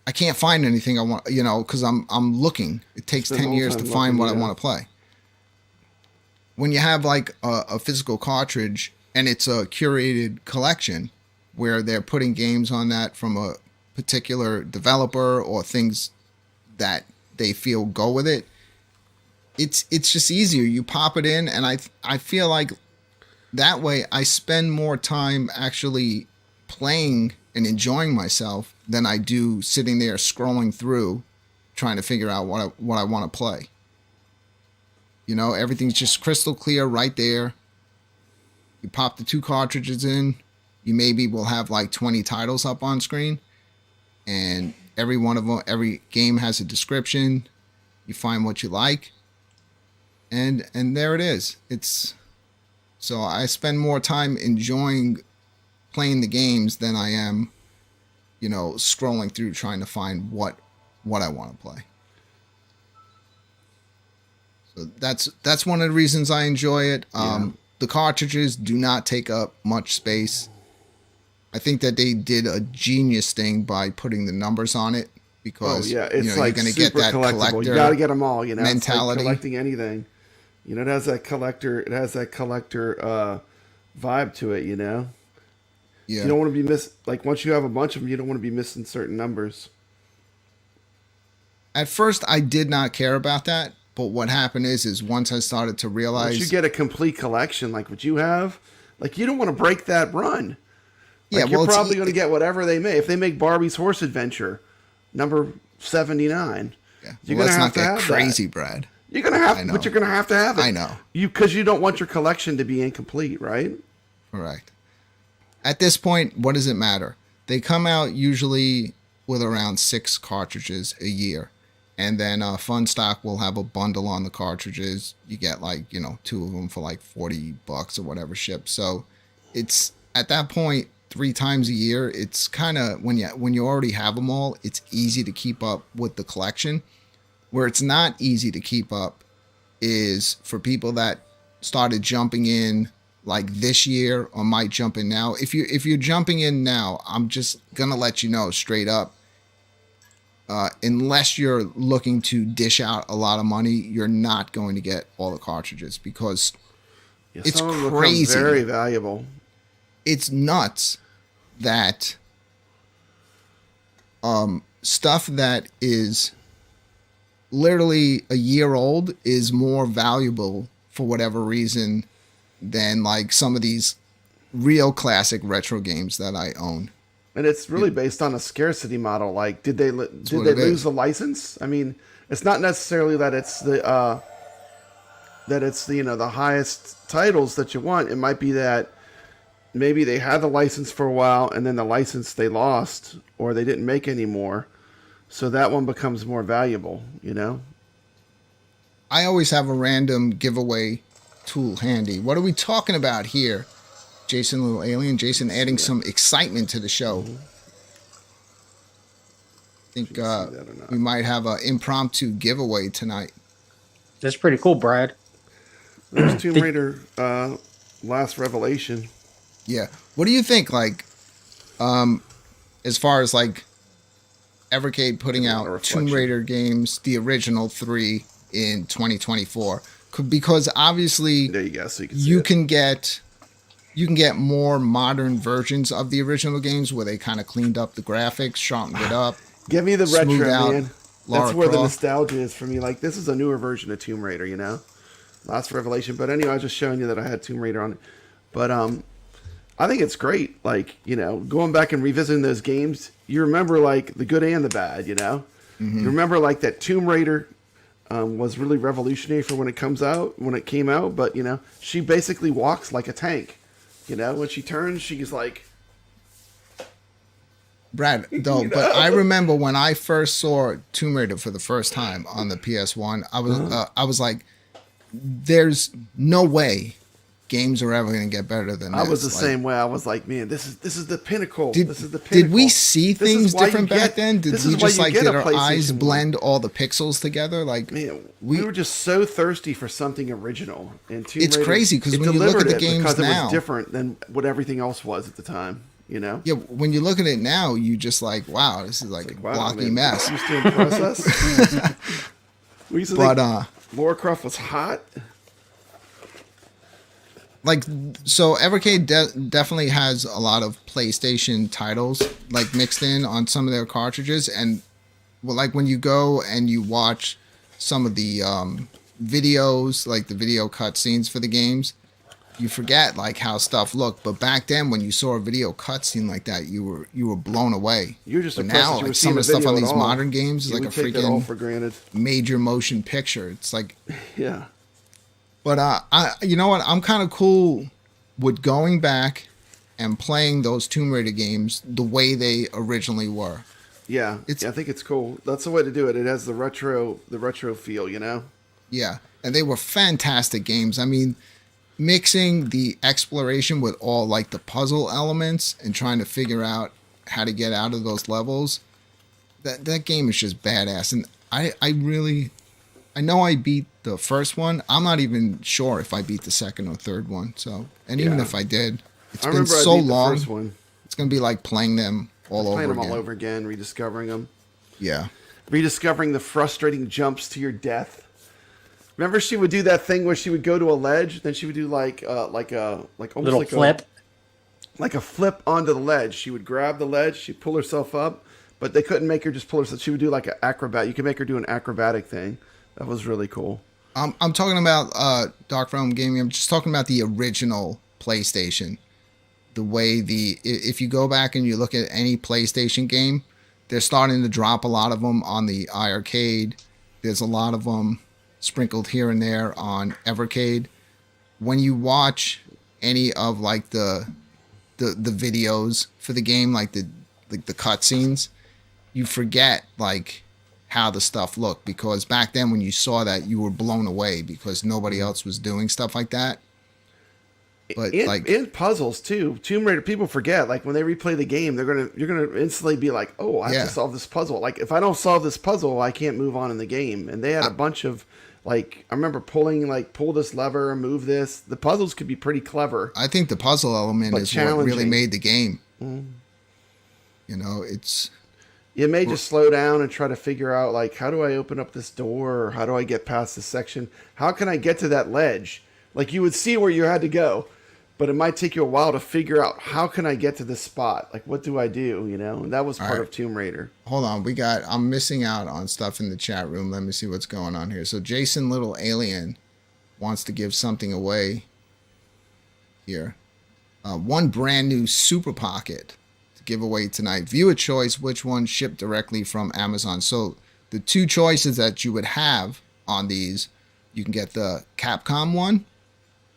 I can't find anything I want, because I'm looking. It takes Spend 10 all years to time find what looking, I want to play. When you have like a physical cartridge and it's a curated collection where they're putting games on that from a particular developer or things that they feel go with it, it's just easier. You pop it in, and I feel like that way I spend more time actually playing and enjoying myself than I do sitting there scrolling through trying to figure out what I want to play. Everything's just crystal clear right there. You pop the 2 cartridges in, you maybe will have like 20 titles up on screen, and every one of them, every game has a description. You find what you like, and there it is. So I spend more time enjoying playing the games than I am, scrolling through trying to find what I want to play. So that's one of the reasons I enjoy it. The cartridges do not take up much space. I think that they did a genius thing by putting the numbers on it because it's you're like going to get that collectible. collector. You got to get them all. Mentality. It's like collecting anything. It has that collector. It has that collector vibe to it. Yeah. You don't want to be like once you have a bunch of them, you don't want to be missing certain numbers. At first, I did not care about that, but what happened is once I started to realize, once you get a complete collection like what you have, like you don't want to break that run. Like you're probably going to get whatever they make. If they make Barbie's Horse Adventure, number 79, you're going to have to have crazy, that. Brad. You're going to have, but you're going to have it. I know. Because you don't want your collection to be incomplete, right? Correct. At this point, what does it matter? They come out usually with around 6 cartridges a year. And then Fun Stock will have a bundle on the cartridges. You get like, 2 of them for like $40 or whatever shipped. So it's at that point, 3 times a year, it's kind of when you already have them all, it's easy to keep up with the collection. Where it's not easy to keep up is for people that started jumping in like this year or might jump in now. If you're jumping in now, I'm just gonna let you know straight up. Unless you're looking to dish out a lot of money, you're not going to get all the cartridges because it's crazy. Very valuable. It's nuts that stuff that is literally a year old is more valuable for whatever reason than like some of these real classic retro games that I own. And it's really based on a scarcity model. Like, did they lose the license? I mean, it's not necessarily that it's the the highest titles that you want. It might be that maybe they had the license for a while and then the license they lost or they didn't make any more. So that one becomes more valuable, I always have a random giveaway tool handy. What are we talking about here? Jason, little alien. Jason adding some excitement to the show. I think we might have an impromptu giveaway tonight. That's pretty cool, Brad. There's Tomb Raider Last Revelation. Yeah. What do you think, like, as far as, like, Evercade putting out Tomb Raider games, the original 3 in 2024? Because obviously there you go, so you can get more modern versions of the original games where they kind of cleaned up the graphics, sharpened it up. Give me the retro, man. That's where the Croft. nostalgia is for me. Like, this is a newer version of Tomb Raider, Last Revelation. But anyway, I was just showing you that I had Tomb Raider on it. But I think it's great. Like, going back and revisiting those games, you remember, like, the good and the bad, Mm-hmm. You remember, like, that Tomb Raider was really revolutionary for when it came out. But, she basically walks like a tank. When she turns, she's like... Brad, though, but I remember when I first saw Tomb Raider for the first time on the PS1, I was like, there's no way games are ever going to get better than this. I was the Like, same way. I was like, man, this is the pinnacle. Did, This is the pinnacle. did we see This is things why you different back get- then? Did this we is why just you like get did a our eyes PlayStation 1. blend all the pixels together? Like Man, we were just so thirsty for something original. And Tomb It's Raider, crazy 'cause it when you look at delivered the it games because it now- was different than what everything else was at the time. You know. yeah, when you look at it now, you just like, wow, this is like a Wow, blocky man, mess. Used to impress us. We used to But think Lara Croft was hot. like, so Evercade definitely has a lot of PlayStation titles like mixed in on some of their cartridges, and well, like when you go and you watch some of the videos, like the video cutscenes for the games, you forget like how stuff looked. But back then, when you saw a video cutscene like that, you were blown away. You're just but impressed now, that you were like some seeing of the stuff video on at these all. modern games is Yeah, like we a take that all freaking for granted. major motion picture. It's like, Yeah. but you know what? I'm kind of cool with going back and playing those Tomb Raider games the way they originally were. Yeah, It's- I think it's cool. That's the way to do it. It has the retro feel, you know. Yeah, and they were fantastic games. I mean, mixing the exploration with all like the puzzle elements and trying to figure out how to get out of those levels, that game is just badass. And I know I beat the first one. I'm not even sure if I beat the second or third one. So, and even Yeah. if I did, it's I been remember so I beat long. the first one. It's gonna be like playing them all over Playing them again. all over again, rediscovering them, Yeah. rediscovering the frustrating jumps to your death. Remember, she would do that thing where she would go to a ledge, then she would do like almost Little like flip. like a flip onto the ledge. She would grab the ledge, she'd pull herself up, but they couldn't make her just pull herself. She would do like an acrobat. You could make her do an acrobatic thing. That was really cool. I'm talking about Dark Realm Gaming. I'm just talking about the original PlayStation. The way if you go back and you look at any PlayStation game, they're starting to drop a lot of them on the iArcade. There's a lot of them sprinkled here and there on Evercade. When you watch any of like the videos for the game, like the cutscenes, you forget like how the stuff looked, because back then when you saw that, you were blown away because nobody else was doing stuff like that. But in puzzles too, Tomb Raider, people forget, like when they replay the game, you're gonna instantly be like, oh, I have Yeah. to solve this puzzle. Like if I don't solve this puzzle, I can't move on in the game. And they had a bunch of like, I remember pull this lever, move this. The puzzles could be pretty clever. I think the puzzle element But is what really challenging. made the game. Mm. You know, it's You may just slow down and try to figure out, like, how do I open up this door? Or how do I get past this section? How can I get to that ledge? Like, you would see where you had to go, but it might take you a while to figure out, how can I get to this spot? Like, what do I do? You know, and that was part right. of Tomb Raider. hold on. I'm missing out on stuff in the chat room. Let me see what's going on here. So Jason Little Alien wants to give something away here. One brand new Super Pocket to give away tonight. Viewer choice, which one shipped directly from Amazon. So the two choices that you would have on these, you can get the Capcom one,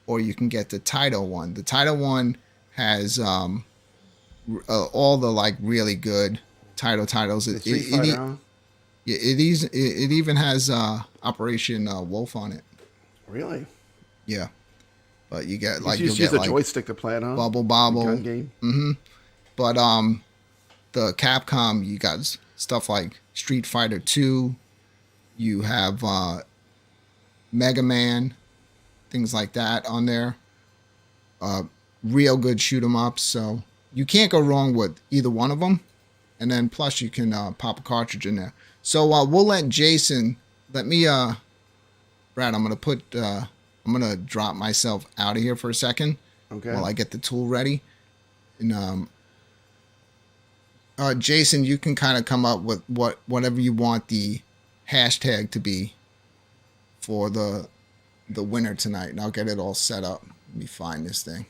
or you can get the Taito one. The Taito one has all the like really good Taito titles. The Street Fighter, huh? Yeah, it even has Operation Wolf on it. Really? Yeah, but you get like You you'll just use get a like joystick to play it, huh? Bubble The Bobble. gun game. But the Capcom, you got stuff like Street Fighter 2. You have Mega Man, things like that on there. Real good shoot 'em ups. So you can't go wrong with either one of them. And then plus you can pop a cartridge in there. So we'll let Jason. Let me, Brad. I'm gonna drop myself out of here for a second Okay. while I get the tool ready. And Jason, you can kind of come up with whatever you want the hashtag to be for the winner tonight, and I'll get it all set up. Let me find this thing.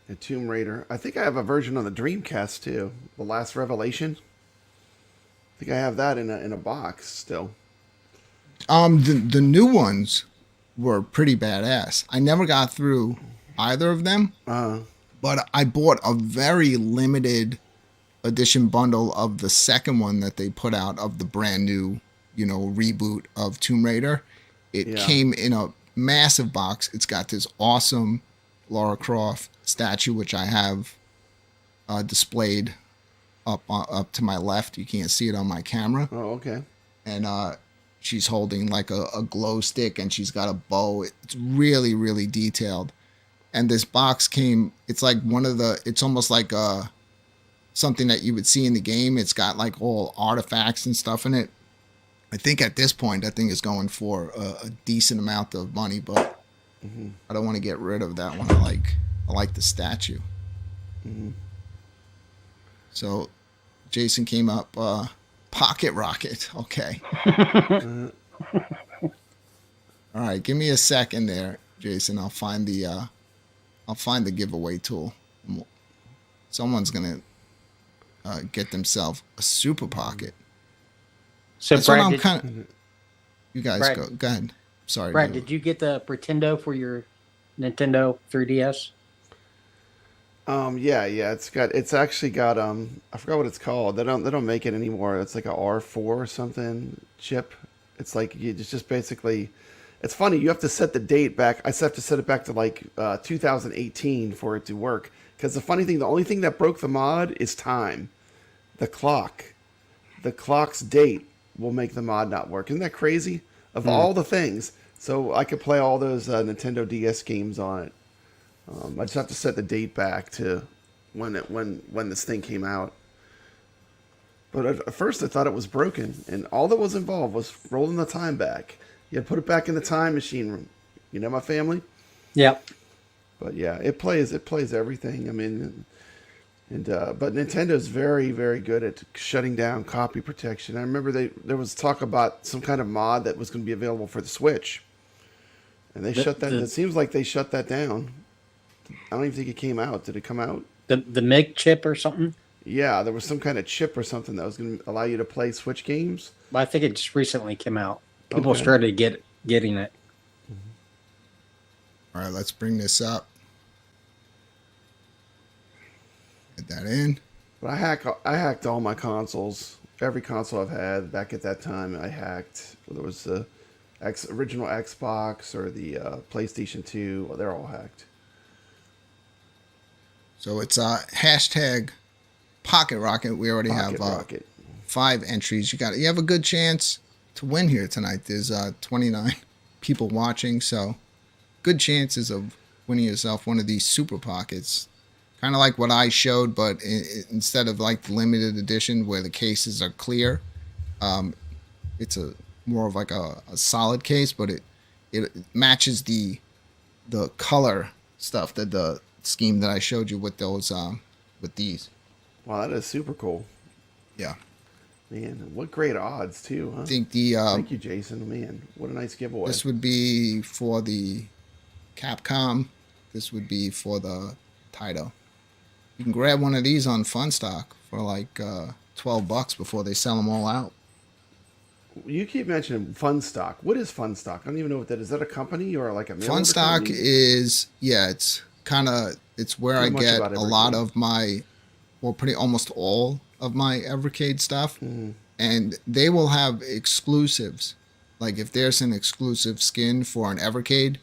The Tomb Raider. I think I have a version on the Dreamcast too. The Last Revelation. I think I have that in a box still. The new ones were pretty badass. I never got through either of them, but I bought a very limited edition bundle of the second one that they put out of the brand new, reboot of Tomb Raider. It Yeah. came in a massive box. It's got this awesome Lara Croft statue, which I have displayed up to my left. You can't see it on my camera. Oh, okay. And she's holding like a glow stick, and she's got a bow. It's really, really detailed. And this box came, it's like it's almost like something that you would see in the game. It's got like all artifacts and stuff in it. I think at this point, that thing is going for a decent amount of money, but I don't want to get rid of that one. I like the statue. So Jason came up, pocket rocket. Okay. All right, give me a second there, Jason. I'll find the giveaway tool. Someone's gonna get themselves a super pocket. So That's Brad, what I'm kind of. You guys Brad, go ahead. Sorry, Brad, dude. did you get the Pretendo for your Nintendo 3DS? Yeah. It's actually got I forgot what it's called. They don't make it anymore. It's like a R4 or something chip. It's like it's just basically. It's funny. You have to set the date back. I have to set it back to like 2018 for it to work. Because the funny thing, the only thing that broke the mod is time, the clock. The clock's date will make the mod not work. Isn't that crazy? Of all the things, so I could play all those Nintendo DS games on it. I just have to set the date back to when this thing came out. But at first I thought it was broken, and all that was involved was rolling the time back. You had to put it back in the time machine room. You know my family? Yep. But yeah, it plays everything. I mean, but Nintendo's very, very good at shutting down copy protection. I remember there was talk about some kind of mod that was going to be available for the Switch, and they shut that. It seems like they shut that down. I don't even think it came out. Did it come out? The MIG chip or something? Yeah, there was some kind of chip or something that was going to allow you to play Switch games. I think it just recently came out. People Okay. started getting it. All right, let's bring this up. Get that in. But I hacked all my consoles. Every console I've had back at that time, I hacked. Whether it was the original Xbox or the PlayStation 2, they're all hacked. So it's hashtag Pocket Rocket. We already Pocket have Rocket. 5 entries. You have a good chance to win here tonight. There's 29 people watching, so good chances of winning yourself one of these super pockets. Kind of like what I showed, but instead of like the limited edition where the cases are clear, it's a more of like a solid case, but it matches the color stuff, that the scheme that I showed you with those with these. Wow, that is super cool. Yeah. Man, what great odds too, huh? I think the Thank you, Jason. Man, what a nice giveaway. this would be for the Capcom. This would be for the Taito. You can grab one of these on Funstock for like $12 before they sell them all out. You keep mentioning Funstock. What is Funstock? I don't even know what that is. Is that a company or like a mail order Funstock company? is, yeah, it's where Not I much get about a lot Evercade. of my, well, almost all of my Evercade stuff. And they will have exclusives. Like if there's an exclusive skin for an Evercade,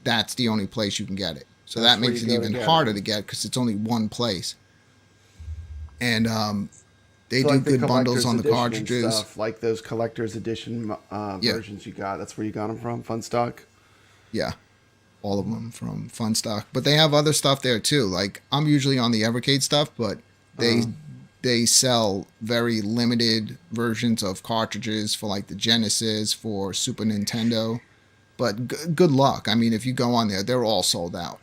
that's the only place you can get it. So That's that where makes you it go to even get harder it. to get because it's only one place. And they So do like the good bundles collector's on the edition and cartridges. stuff, like those collector's edition versions you got. That's where you got them from, Funstock. Yeah, all of them from Funstock. But they have other stuff there too. Like I'm usually on the Evercade stuff, but they sell very limited versions of cartridges for like the Genesis, for Super Nintendo. But good luck. I mean, if you go on there, they're all sold out.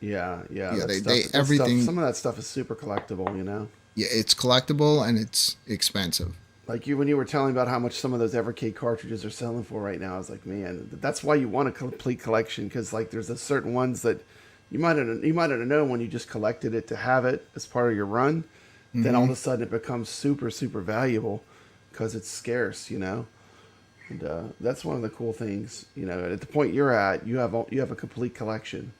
Yeah. Yeah, that they- stuff- they- that everything- Stuff, some of that stuff is super collectible, you know. Yeah, it's collectible and it's expensive. Like when you were telling about how much some of those Evercade cartridges are selling for right now, I was like, man, that's why you want a complete collection, because like there's a certain ones that you might have known when you just collected it to have it as part of your run. Then all of a sudden it becomes super, super valuable because it's scarce, you know. And that's one of the cool things, you know. At the point you're at, you have a complete collection.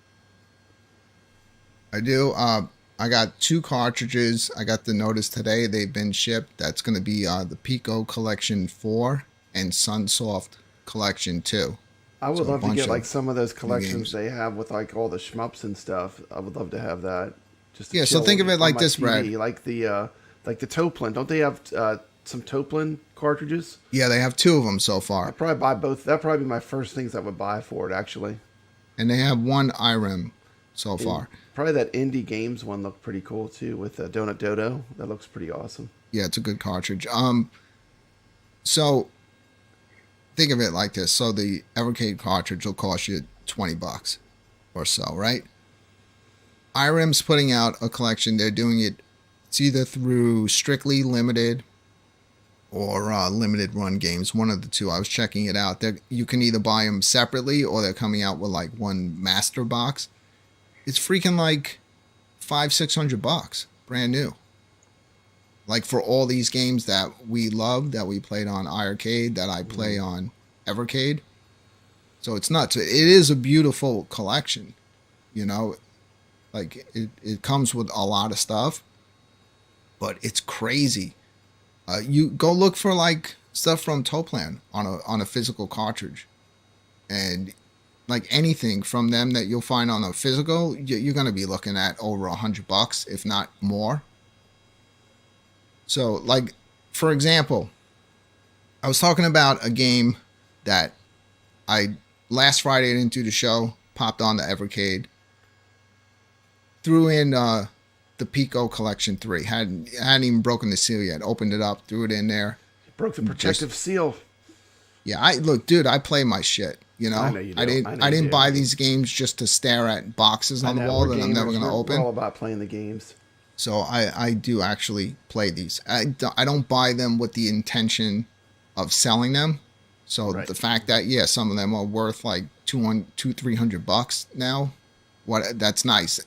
I do. I got 2 cartridges. I got the notice today they've been shipped. That's going to be the Pico Collection 4 and Sunsoft Collection 2. I would So a love to bunch get like of some of those games. collections they have with like all the shmups and stuff. I would love to have that. Just to Yeah, so chill think of it on like my this, TV. Brad. Like the Toplin. Don't they have some Toplin cartridges? Yeah, they have 2 of them so far. I'd probably buy both. That'd probably be my first things I would buy for it, actually. And they have 1 IREM so And far. probably that Indie Games one looked pretty cool too with Donut Dodo. That looks pretty awesome. Yeah, it's a good cartridge. So think of it like this. So the Evercade cartridge will cost you $20 or so, right? IREM's putting out a collection. They're doing it, it's either through strictly limited or limited run games, one of the two. I was checking it out. You can either buy them separately or they're coming out with like one master box. It's freaking like $500-600 brand new. Like for all these games that we love, that we played on iArcade, that I play on Evercade. So it's nuts. It is a beautiful collection, you know. Like it comes with a lot of stuff, but it's crazy. You go look for like stuff from Toplan on a physical cartridge, and like anything from them that you'll find on a physical, you're gonna be looking at over $100, if not more. So, like for example, I was talking about a game that I last Friday didn't do the show. Popped on the Evercade. Threw in the Pico Collection 3. Hadn't even broken the seal yet. Opened it up, threw it in there. Broke the protective seal. Yeah, look, dude, I play my shit. You know, I know you do. I didn't buy these games just to stare at boxes on the wall that I'm never going to open. We're all about playing the games. So I do actually play these. I don't buy them with the intention of selling them. So the fact that some of them are worth like $200-300 now, that's nice.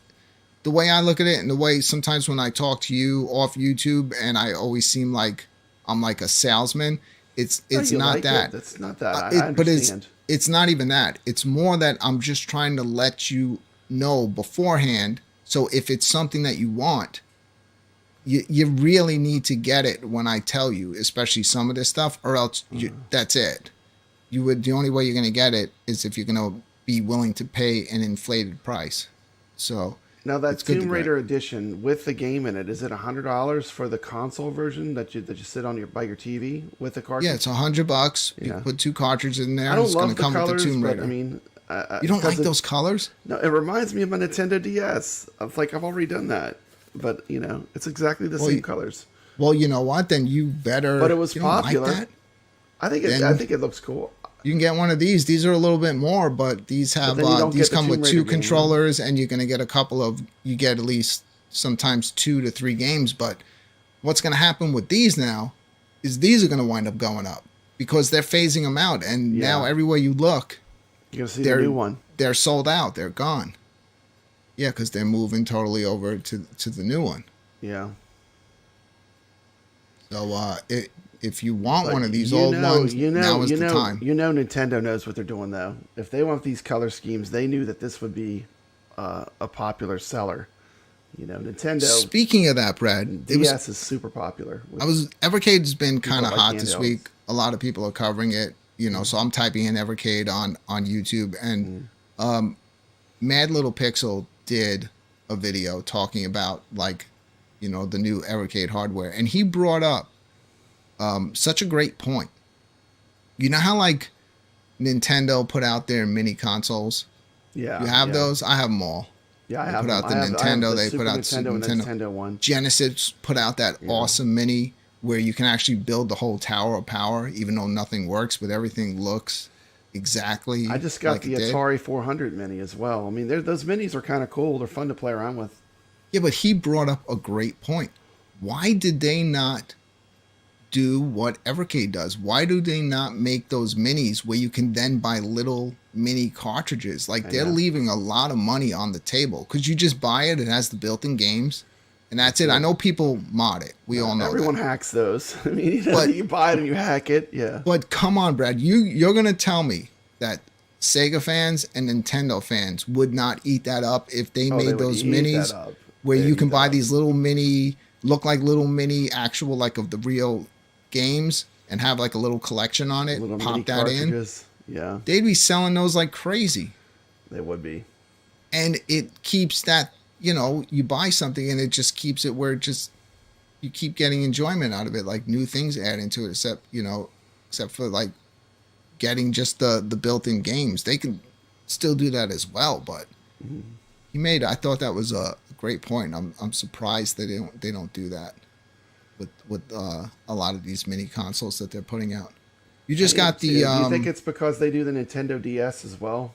The way I look at it, and the way sometimes when I talk to you off YouTube, and I always seem like I'm like a salesman. It's not that. It's not that. I understand. But it's not even that. It's more that I'm just trying to let you know beforehand. So if it's something that you want, you really need to get it when I tell you, especially some of this stuff, or else that's it. The only way you're going to get it is if you're going to be willing to pay an inflated price. So now that Tomb Raider edition with the game in it, is it $100 for the console version that you sit on by your TV with the cartridge? Yeah, it's $100. You put 2 cartridges in there. I don't it's love going to come colors, with the Tomb Raider. but I mean, you don't like those colors? No, it reminds me of my Nintendo DS. It's like I've already done that, but you know, it's exactly the same colors. Well, you know what? Then you better. But it was popular. Like that? I think it looks cool. You can get one of these. These are a little bit more, but these have these come with 2 controllers, and you're going to get you get at least sometimes 2 to 3 games. But what's going to happen with these now is these are going to wind up going up because they're phasing them out, and now everywhere you look, you're going to see the new one. They're sold out. They're gone. Yeah, because they're moving totally over to the new one. Yeah. So if you want one of these old ones, now is the time. You know Nintendo knows what they're doing, though. If they want these color schemes, they knew that this would be a popular seller. You know, Nintendo. Speaking of that, Brad, DS is super popular. Evercade's been kind of hot this week. A lot of people are covering it. You know, so I'm typing in Evercade on YouTube, and Mad Little Pixel did a video talking about like, you know, the new Evercade hardware, and he brought up such a great point. You know how like Nintendo put out their mini consoles? Yeah. You have those? I have them all. Yeah, I they have put out them. the Nintendo. They Super put out Nintendo Super and the Nintendo. Nintendo one. Genesis put out that awesome mini where you can actually build the whole Tower of Power, even though nothing works, but everything looks exactly. I just got like the Atari 400 mini as well. I mean, those minis are kind of cool. They're fun to play around with. Yeah, but he brought up a great point. Why did they not do what Evercade does? Why do they not make those minis where you can then buy little mini cartridges? Like they're leaving a lot of money on the table because you just buy it. It has the built-in games, and that's it. I know people mod it. We all know everyone hacks those. I mean, you buy it and you hack it. Yeah. But come on, Brad, you're gonna tell me that Sega fans and Nintendo fans would not eat that up if they made those minis where you can buy these little mini, look like little mini actual like of the real games and have like a little collection on it, pop that in. Yeah, they'd be selling those like crazy. they would be. And it keeps that, you buy something and it just keeps it where it just, you keep getting enjoyment out of it, like new things add into it, except for like getting just the built-in games. They can still do that as well, but I thought that was a great point. I'm surprised that they don't do that with a lot of these mini consoles that they're putting out. You just got the. Do you think it's because they do the Nintendo DS as well?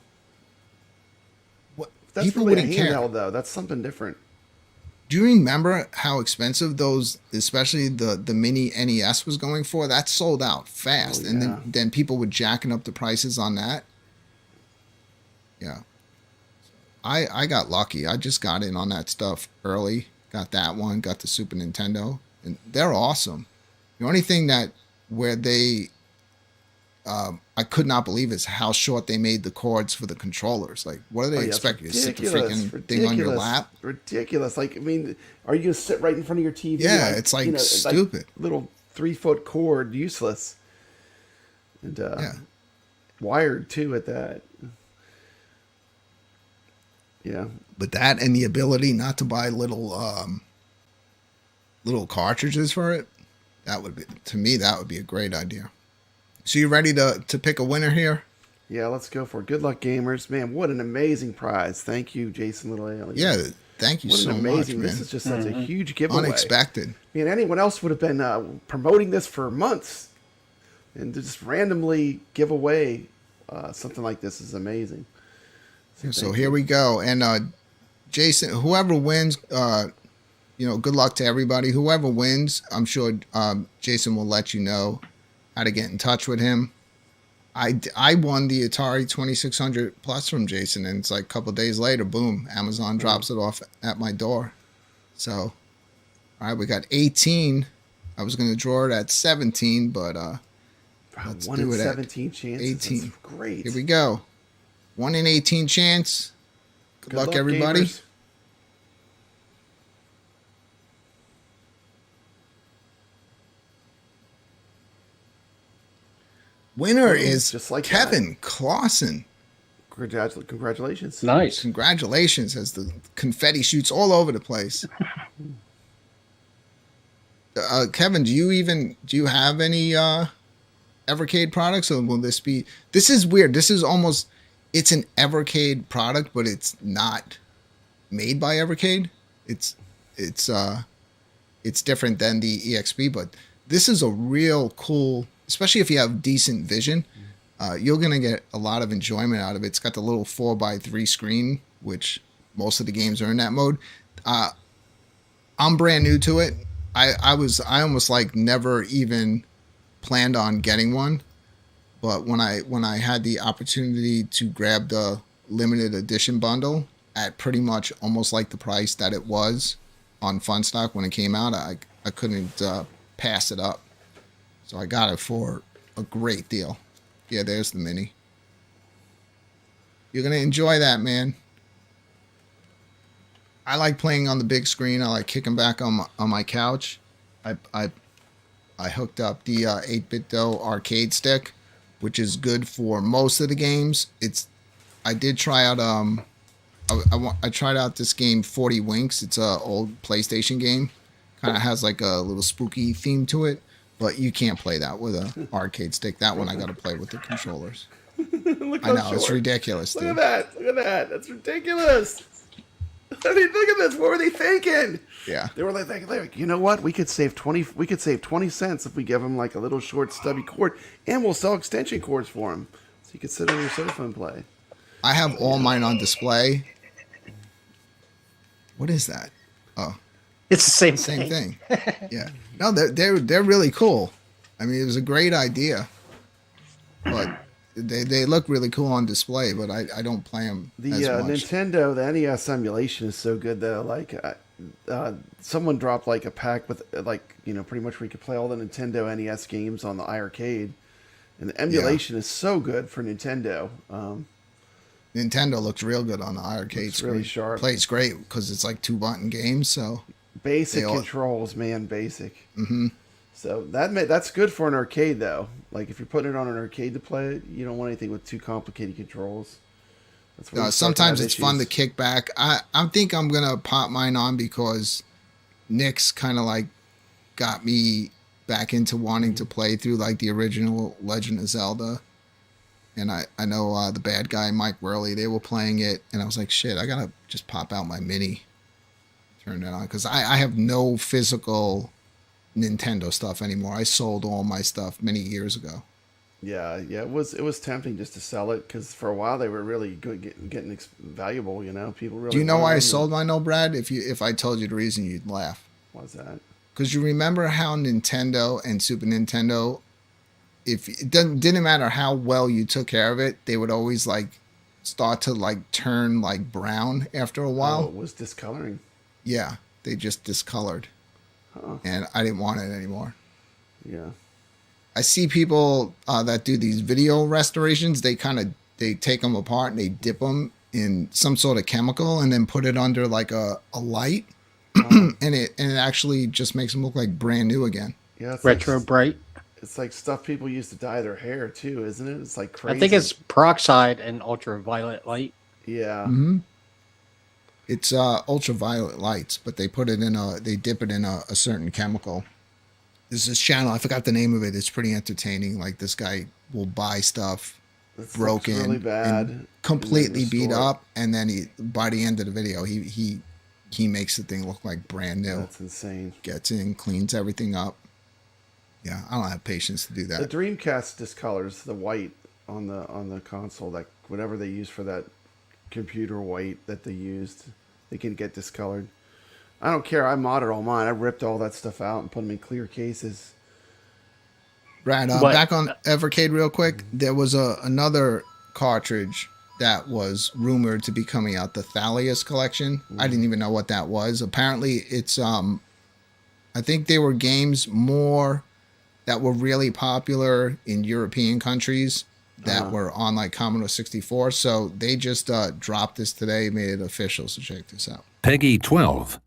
What, That's people really a wouldn't care. handheld, though. That's something different. Do you remember how expensive those, especially the mini NES, was going for? That sold out fast, Oh, and yeah. then people were jacking up the prices on that. Yeah, I got lucky. I just got in on that stuff early. Got that one. Got the Super Nintendo, and they're awesome. The only thing where they I could not believe is how short they made the cords for the controllers. Like, what do they expect you to sit the freaking thing on your lap? Ridiculous. Like, I mean, are you going to sit right in front of your TV? Yeah, it's like stupid. Little 3-foot cord, useless. And wired too at that. Yeah. But that and the ability not to buy little cartridges for it, that would be a great idea. So you ready to pick a winner here? Yeah, let's go for it. Good luck, gamers. Man, what an amazing prize. Thank you, Jason Little Alien. Yeah, thank you so much, man. This is just such a huge giveaway. Unexpected. I mean, anyone else would have been promoting this for months. And to just randomly give away something like this is amazing. So here we go. And Jason, whoever wins, good luck to everybody. Whoever wins, I'm sure Jason will let you know how to get in touch with him. I won the Atari 2600 Plus from Jason, and it's like a couple days later, boom, Amazon drops it off at my door. So, all right, we got 18. I was going to draw it at 17, but let's 1 do in it 17 chances. 18. That's great. Here we go. 1 in 18 chance. Good luck, everybody. Gamers. Winner is just like Kevin Clausen. Congratulations. Nice. Congratulations, as the confetti shoots all over the place. Kevin, do you have any Evercade products, or will this be? This is weird. This is almost, it's an Evercade product, but it's not made by Evercade. It's different than the EXP, but this is a real cool, especially if you have decent vision. You're going to get a lot of enjoyment out of it. It's got the little 4x3 screen, which most of the games are in that mode. I'm brand new to it. I almost like never even planned on getting one. But when I had the opportunity to grab the limited edition bundle at pretty much almost like the price that it was on Funstock when it came out, I couldn't pass it up. So I got it for a great deal. Yeah, there's the mini. You're going to enjoy that, man. I like playing on the big screen. I like kicking back on my couch. I hooked up the 8BitDo arcade stick, which is good for most of the games. I did try out I tried out this game 40 Winks. It's a old PlayStation game. Kind of has like a little spooky theme to it. But you can't play that with an arcade stick. That one I got to play with the controllers. I know, it's ridiculous, dude. Look at that. That's ridiculous. I mean, look at this. What were they thinking? Yeah. They were like, you know what? We could save 20 cents if we give them like a little short stubby cord, and we'll sell extension cords for them. So you could sit on your sofa and play. I have all mine on display. What is that? Oh. It's the same thing. Yeah. No, they're really cool. I mean, it was a great idea, but they look really cool on display. But I don't play them as much. Nintendo, the NES emulation is so good though. Like, someone dropped like a pack with pretty much where you could play all the Nintendo NES games on the iArcade, and the emulation is so good for Nintendo. Nintendo looks real good on the iArcade screen. Really sharp. Plays great because it's like 2-button games. So basic controls, man, basic. Mm-hmm. So that's good for an arcade though. Like if you're putting it on an arcade to play it, you don't want anything with too complicated controls. That's when you start to Sometimes have it's fun to issues. kick back. I think I'm gonna pop mine on because Nick's kind of like got me back into wanting to play through like the original Legend of Zelda. And I know the bad guy, Mike Worley, they were playing it. And I was like, shit, I got to just pop out my mini, turn that on. Because I have no physical Nintendo stuff anymore. I sold all my stuff many years ago. Yeah, it was tempting just to sell it because for a while they were really good, getting valuable. You know, people really. Do you know why I wanted them. sold mine, though, Brad? If I told you the reason, you'd laugh. What's that? Because you remember how Nintendo and Super Nintendo, if it didn't matter how well you took care of it, they would always like start to like turn like brown after a while. Oh, it was discoloring. Yeah, they just discolored, Huh. and I didn't want it anymore. Yeah. I see people that do these video restorations. They take them apart and they dip them in some sort of chemical and then put it under like a light, and it actually just makes them look like brand new again. Yeah. It's Retro like, bright. it's like stuff people used to dye their hair too, isn't it? It's like crazy. I think it's peroxide and ultraviolet light. Yeah. Mm-hmm. It's ultraviolet lights, but they dip it in a certain chemical. There's this channel, I forgot the name of it. It's pretty entertaining. Like this guy will buy stuff This broken, looks really bad, and completely and then beat restore it. up, and then by the end of the video, he makes the thing look like brand new. That's insane. Gets in, cleans everything up. Yeah, I don't have patience to do The that. Dreamcast discolors the white on the console. That whatever they use for that computer white that they used, they can get discolored. I don't care. I modded all mine. I ripped all that stuff out and put them in clear cases. Brad, But- back on Evercade real quick. There was another cartridge that was rumored to be coming out, the Thalius collection. I didn't even know what that was. Apparently, it's I think they were games more that were really popular in European countries that were on like Commodore 64. So they just dropped this today, made it official. So check this out. Peggy 12.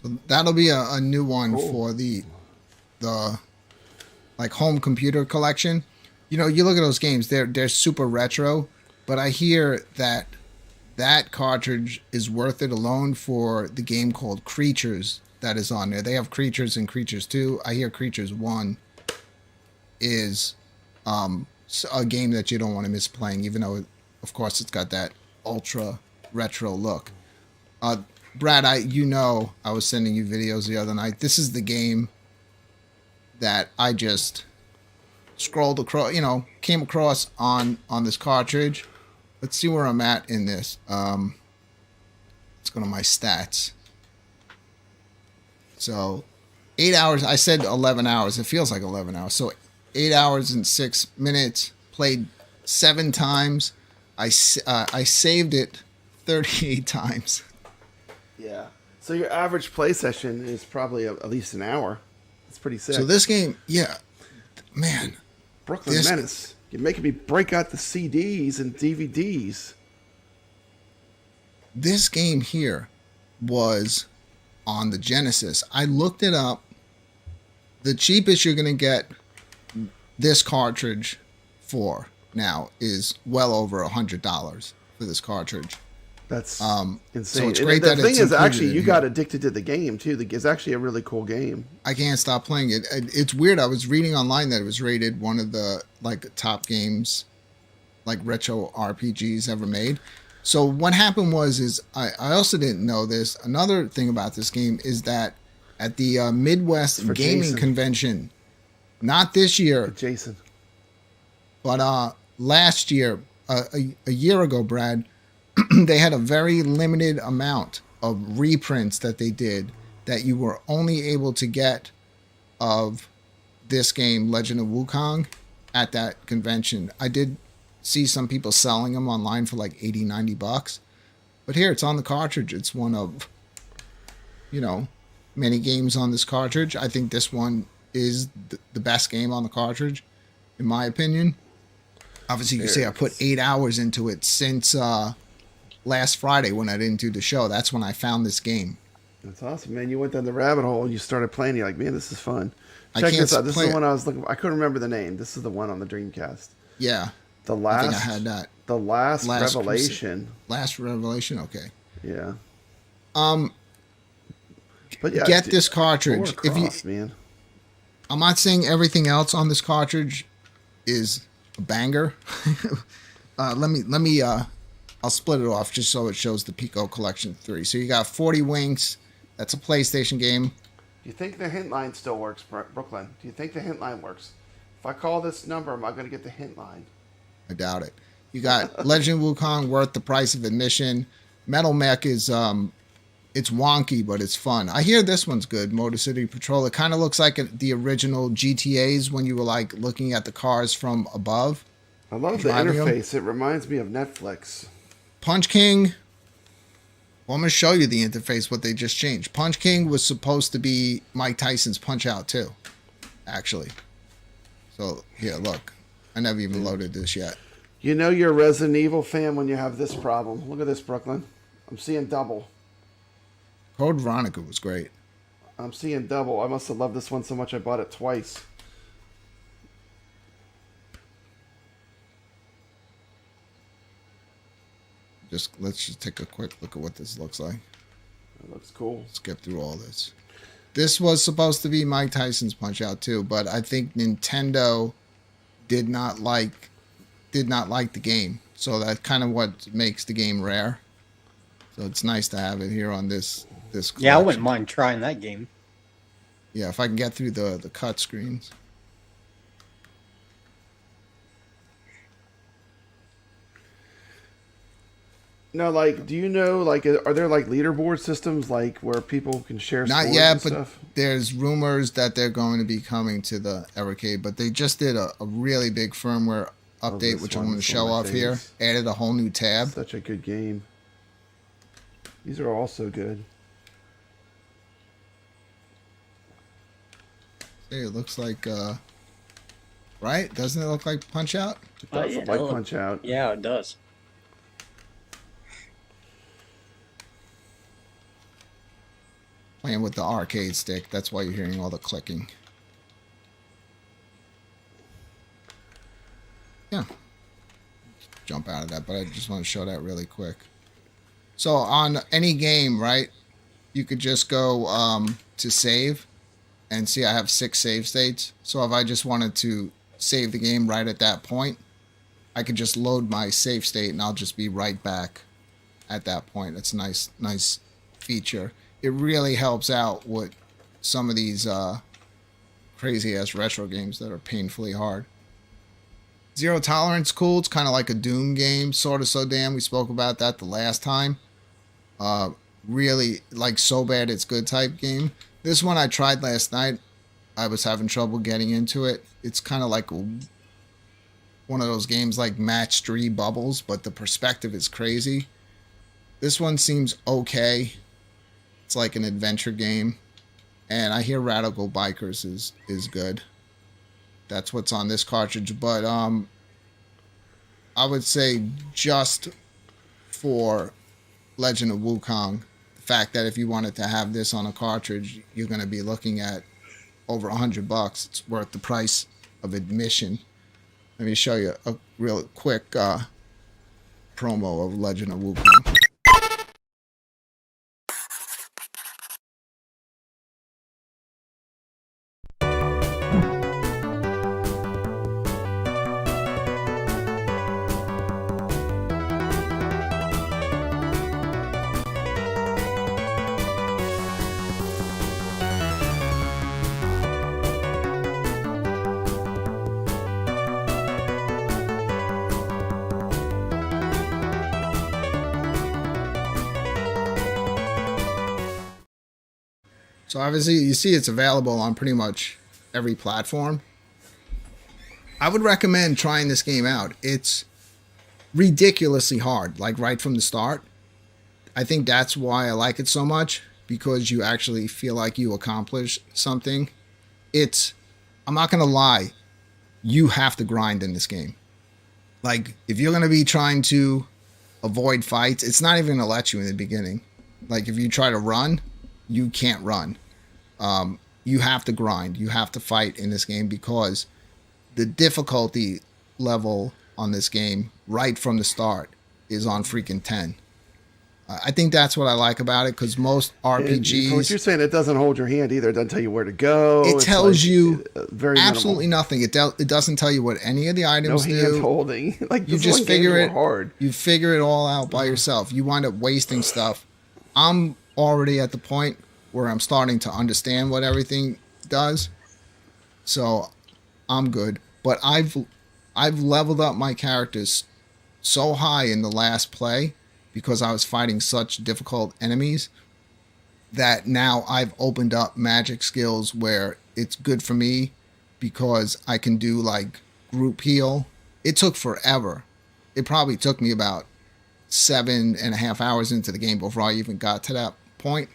So that'll be a new one for the like home computer collection. You know, you look at those games; they're super retro, but I hear that cartridge is worth it alone for the game called Creatures that is on there. They have Creatures and Creatures 2. I hear Creatures 1 is a game that you don't want to miss playing, even though, of course, it's got that ultra retro look. Brad, I was sending you videos the other night. This is the game that I just scrolled across, came across on this cartridge. Let's see where I'm at in this. Let's go to my stats. So 8 hours, I said 11 hours. It feels like 11 hours. So 8 hours and 6 minutes, played 7 times. I saved it 38 times. Yeah. So your average play session is probably at least an hour. It's pretty sick. So this game, yeah, man. Brooklyn this- Menace. You're making me break out the CDs and DVDs. This game here was on the Genesis. I looked it up. The cheapest you're going to get this cartridge for now is well over $100 for this cartridge. That's insane. So it's And great the that thing it's is, included actually, in you here. got addicted to the game too. It's actually a really cool game. I can't stop playing it. It's weird. I was reading online that it was rated one of the like top games, like retro RPGs ever made. So what happened is I also didn't know this. Another thing about this game is that at the Midwest For Gaming Jason. Convention, not this year, Jason. but last year, a year ago, Brad, they had a very limited amount of reprints that they did that you were only able to get of this game, Legend of Wukong, at that convention. I did see some people selling them online for like 80, 90 bucks. But here, it's on the cartridge. It's one of, many games on this cartridge. I think this one is the best game on the cartridge, in my opinion. Obviously, you can see I put 8 hours into it since last Friday when I didn't do the show. That's when I found this game. That's awesome, man. You went down the rabbit hole and you started playing. You're like, man, this is fun. I Check can't this out. This is play the it. one I was looking for. I couldn't remember the name. This is the one on the Dreamcast. Yeah, The I last, think I had that. the last Last revelation. Last Revelation, okay. Yeah. Get But yeah, this cartridge. If you, man. I'm not saying everything else on this cartridge is a banger. Let me I'll split it off just so it shows the Pico Collection 3. So you got 40 Winks. That's a PlayStation game. Do you think the hint line still works, Brooklyn? Do you think the hint line works? If I call this number, am I going to get the hint line? I doubt it. You got Legend of Wukong, worth the price of admission. Metal Mech is it's wonky, but it's fun. I hear this one's good. Motor City Patrol. It kind of looks like the original GTAs when you were like looking at the cars from above. I love the Driving 'em. interface. It reminds me of Netflix. Punch King. Well, I'm going to show you the interface, what they just changed. Punch King was supposed to be Mike Tyson's Punch Out too, actually. So, here, look. I never even loaded this yet. You know you're a Resident Evil fan when you have this problem. Look at this, Brooklyn. I'm seeing double. Code Veronica was great. I'm seeing double. I must have loved this one so much I bought it twice. Let's just take a quick look at what this looks like. It looks cool. Skip through all this. This was supposed to be Mike Tyson's Punch Out too, but I think Nintendo did not like the game. So that's kind of what makes the game rare. So it's nice to have it here on this collection. Yeah, I wouldn't mind trying that game. Yeah, if I can get through the cut screens. Now, like, do you know, like, are there like leaderboard systems like where people can share? Not scores yet, and but stuff? there's rumors that they're going to be coming to the Evercade. But they just did a really big firmware update, this which one, I'm going to this show one of my off here. faves. Added a whole new tab. Such a good game. These are all so good. See, it looks like, right? Doesn't it look like Punch Out? It does look like Punch Out. Yeah, it does. Playing with the arcade stick. That's why you're hearing all the clicking. Yeah. Jump out of that, but I just want to show that really quick. So on any game, right, you could just go to save and see I have 6 save states. So if I just wanted to save the game right at that point, I could just load my save state and I'll just be right back at that point. It's a nice feature. It really helps out with some of these crazy ass retro games that are painfully hard. Zero Tolerance, cool. It's kind of like a Doom game, sort of. So damn, we spoke about that the last time. Really like so bad it's good type game. This one I tried last night. I was having trouble getting into it. It's kind of like one of those games like Match 3 Bubbles, but the perspective is crazy. This one seems okay. It's like an adventure game. And I hear Radical Bikers is good. That's what's on this cartridge. But I would say just for Legend of Wukong, the fact that if you wanted to have this on a cartridge, you're going to be looking at over $100. It's worth the price of admission. Let me show you a real quick promo of Legend of Wukong. So obviously you see it's available on pretty much every platform. I would recommend trying this game out. It's ridiculously hard, like right from the start. I think that's why I like it so much, because you actually feel like you accomplished something. I'm not going to lie, you have to grind in this game. Like, if you're going to be trying to avoid fights, it's not even going to let you in the beginning. Like, if you try to run, you can't run. You have to grind. You have to fight in this game, because the difficulty level on this game right from the start is on freaking 10. I think that's what I like about it, because most RPGs... what you're saying, it doesn't hold your hand either. It doesn't tell you where to go. It tells you very absolutely minimal. nothing. It doesn't tell you what any of the items No hand do. holding. Like, You this just one figure game's it. hard. You figure it all out by yourself. You wind up wasting stuff. I'm already at the point where I'm starting to understand what everything does, so I'm good. But I've leveled up my characters so high in the last play, because I was fighting such difficult enemies, that now I've opened up magic skills where it's good for me, because I can do like group heal. It took forever. It probably took me about 7.5 hours into the game before I even got to that point.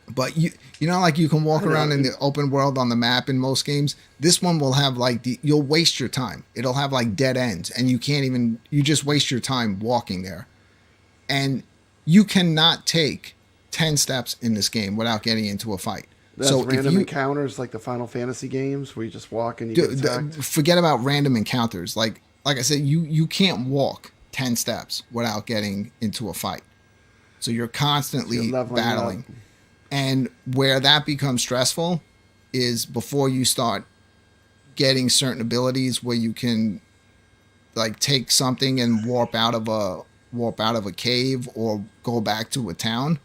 But you know, like, you can walk around in the open world on the map in most games. This one will have like you'll waste your time. It'll have like dead ends, and you just waste your time walking there. And you cannot take 10 steps in this game without getting into a fight. That's so random if you encounters like the Final Fantasy games where you just walk and you get attacked. forget about random encounters. Like I said, you can't walk 10 steps without getting into a fight. So you're constantly So you're leveling battling. up. And where that becomes stressful is before you start getting certain abilities where you can like take something and warp out of a cave or go back to a town.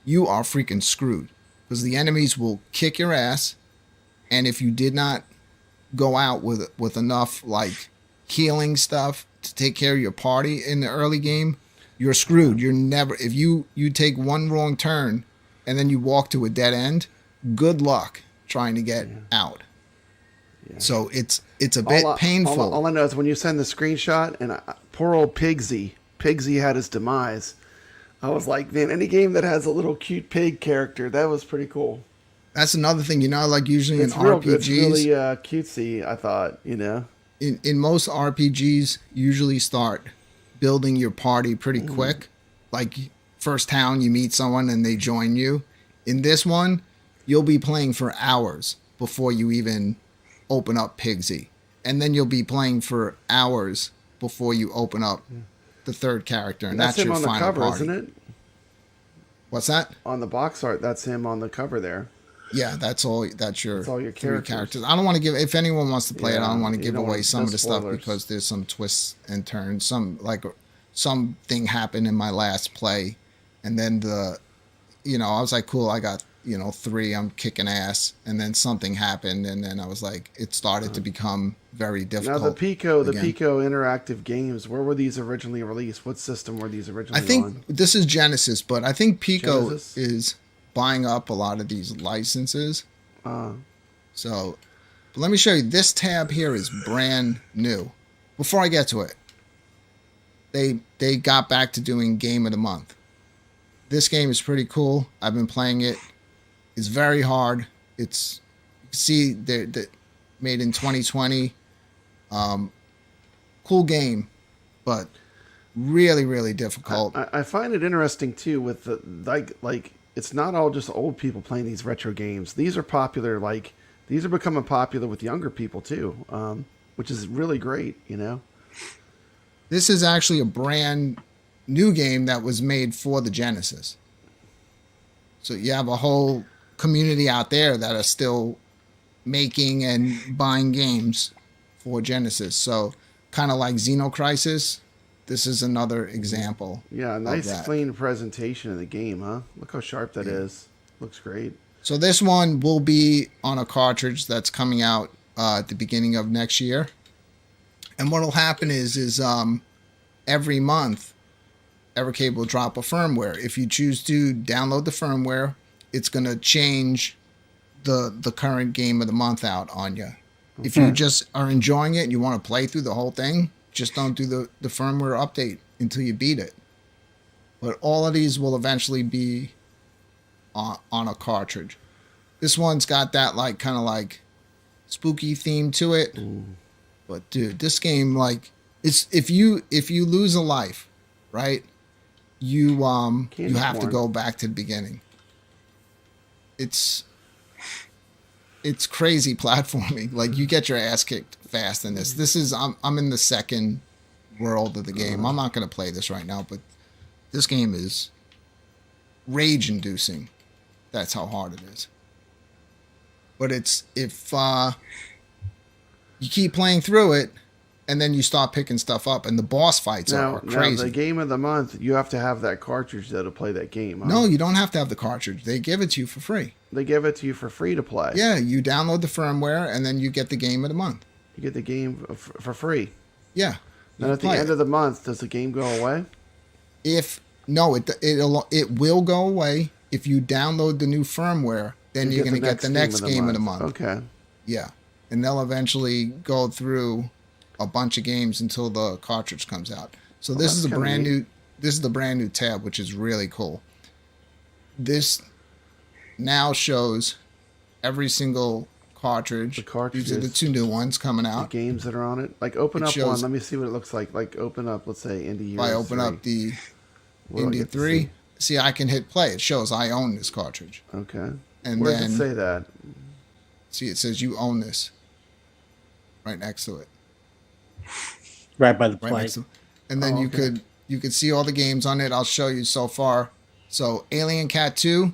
You are freaking screwed, because the enemies will kick your ass, and if you did not go out with enough like healing stuff to take care of your party in the early game, you're screwed. You're never, if you take one wrong turn and then you walk to a dead end, good luck trying to get out. Yeah. So it's a bit painful. All I know is when you send the screenshot, and poor old Pigsy had his demise. I was like, man, any game that has a little cute pig character, that was pretty cool. That's another thing, like usually It's in real RPGs, good. It's really cutesy, I thought, In most RPGs, usually start building your party pretty quick. Like, first town, you meet someone and they join you. In this one, you'll be playing for hours before you even open up Pigsy. And then you'll be playing for hours before you open up the third character. And that's him your on the final cover, party. isn't it? What's that? On the box art, that's him on the cover there. Yeah, that's all your three characters. I don't want to give, if anyone wants to play it, I don't want to give away want some of the stuff, spoilers. because there's some twists and turns. Something happened in my last play, and then I was like, cool, I got 3, I'm kicking ass, and then something happened, and then I was like, it started to become very difficult. Now the Pico interactive games, where were these originally released? What system were these originally I think on? this is Genesis, but I think Pico Genesis? is buying up a lot of these licenses. So, but let me show you. This tab here is brand new. Before I get to it, they got back to doing Game of the Month. This game is pretty cool. I've been playing it. It's very hard. It's, you can see they're made in 2020. Cool game, but really, really difficult. I find it interesting too with the like it's not all just old people playing these retro games. These are popular. Like, these are becoming popular with younger people too, which is really great. This is actually a brand new game that was made for the Genesis. So you have a whole community out there that are still making and buying games for Genesis. So kind of like Xenocrisis, this is another example. Yeah, nice of that. clean presentation of the game, huh? Look how sharp that is. Looks great. So this one will be on a cartridge that's coming out at the beginning of next year. And what will happen is every month, Evercade will drop a firmware. If you choose to download the firmware it's gonna change the current game of the month out on you. If you just are enjoying it and you want to play through the whole thing, just don't do the firmware update until you beat it. But all of these will eventually be on a cartridge. This one's got that like kind of like spooky theme to it. But dude, this game, like, it's if you lose a life, right? You have to go back to the beginning. It's crazy platforming. Like, you get your ass kicked fast in this. This is I'm in the second world of the game. I'm not gonna play this right now, but this game is rage inducing. That's how hard it is. But it's if you keep playing through it, and then you start picking stuff up, and the boss fights are crazy. Now, the game of the month, you have to have that cartridge though to play that game. Huh? No, you don't have to have the cartridge. They give it to you for free. They give it to you for free to play. Yeah, you download the firmware, and then you get the game of the month. You get the game for free. Yeah. Then at the end of the month, does the game go away? It will go away if you download the new firmware. Then you're going to get the next game of the month. Okay. Yeah, and they'll eventually go through a bunch of games until the cartridge comes out. So this is a brand new. This is the brand new tab, which is really cool. This now shows every single cartridge. The cartridges. These are the two new ones coming out. The games that are on it. Like, open up one. Let me see what it looks like. Like, open up, let's say, Indie Euro. If I open up the India 3, see, I can hit play. It shows I own this cartridge. Okay. And where then does it say that? See, it says you own this right next to it. Right by the Right plate. next to it. And then you could see all the games on it. I'll show you so far. So Alien Cat 2,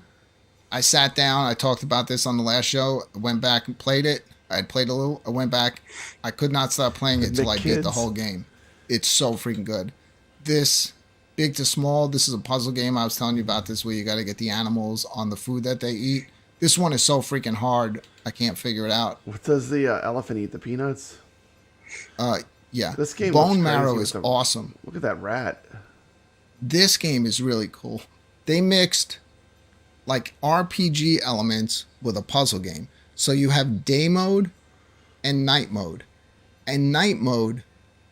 I sat down. I talked about this on the last show. I went back and played it. I had played a little. I went back. I could not stop playing it until I beat the whole game. It's so freaking good. This Big to Small, this is a puzzle game. I was telling you about this where you got to get the animals on the food that they eat. This one is so freaking hard. I can't figure it out. What does the elephant eat? The peanuts? Yeah. This game Bone Marrow is awesome. Look at that rat. This game is really cool. They mixed like RPG elements with a puzzle game. So you have day mode and night mode. And night mode,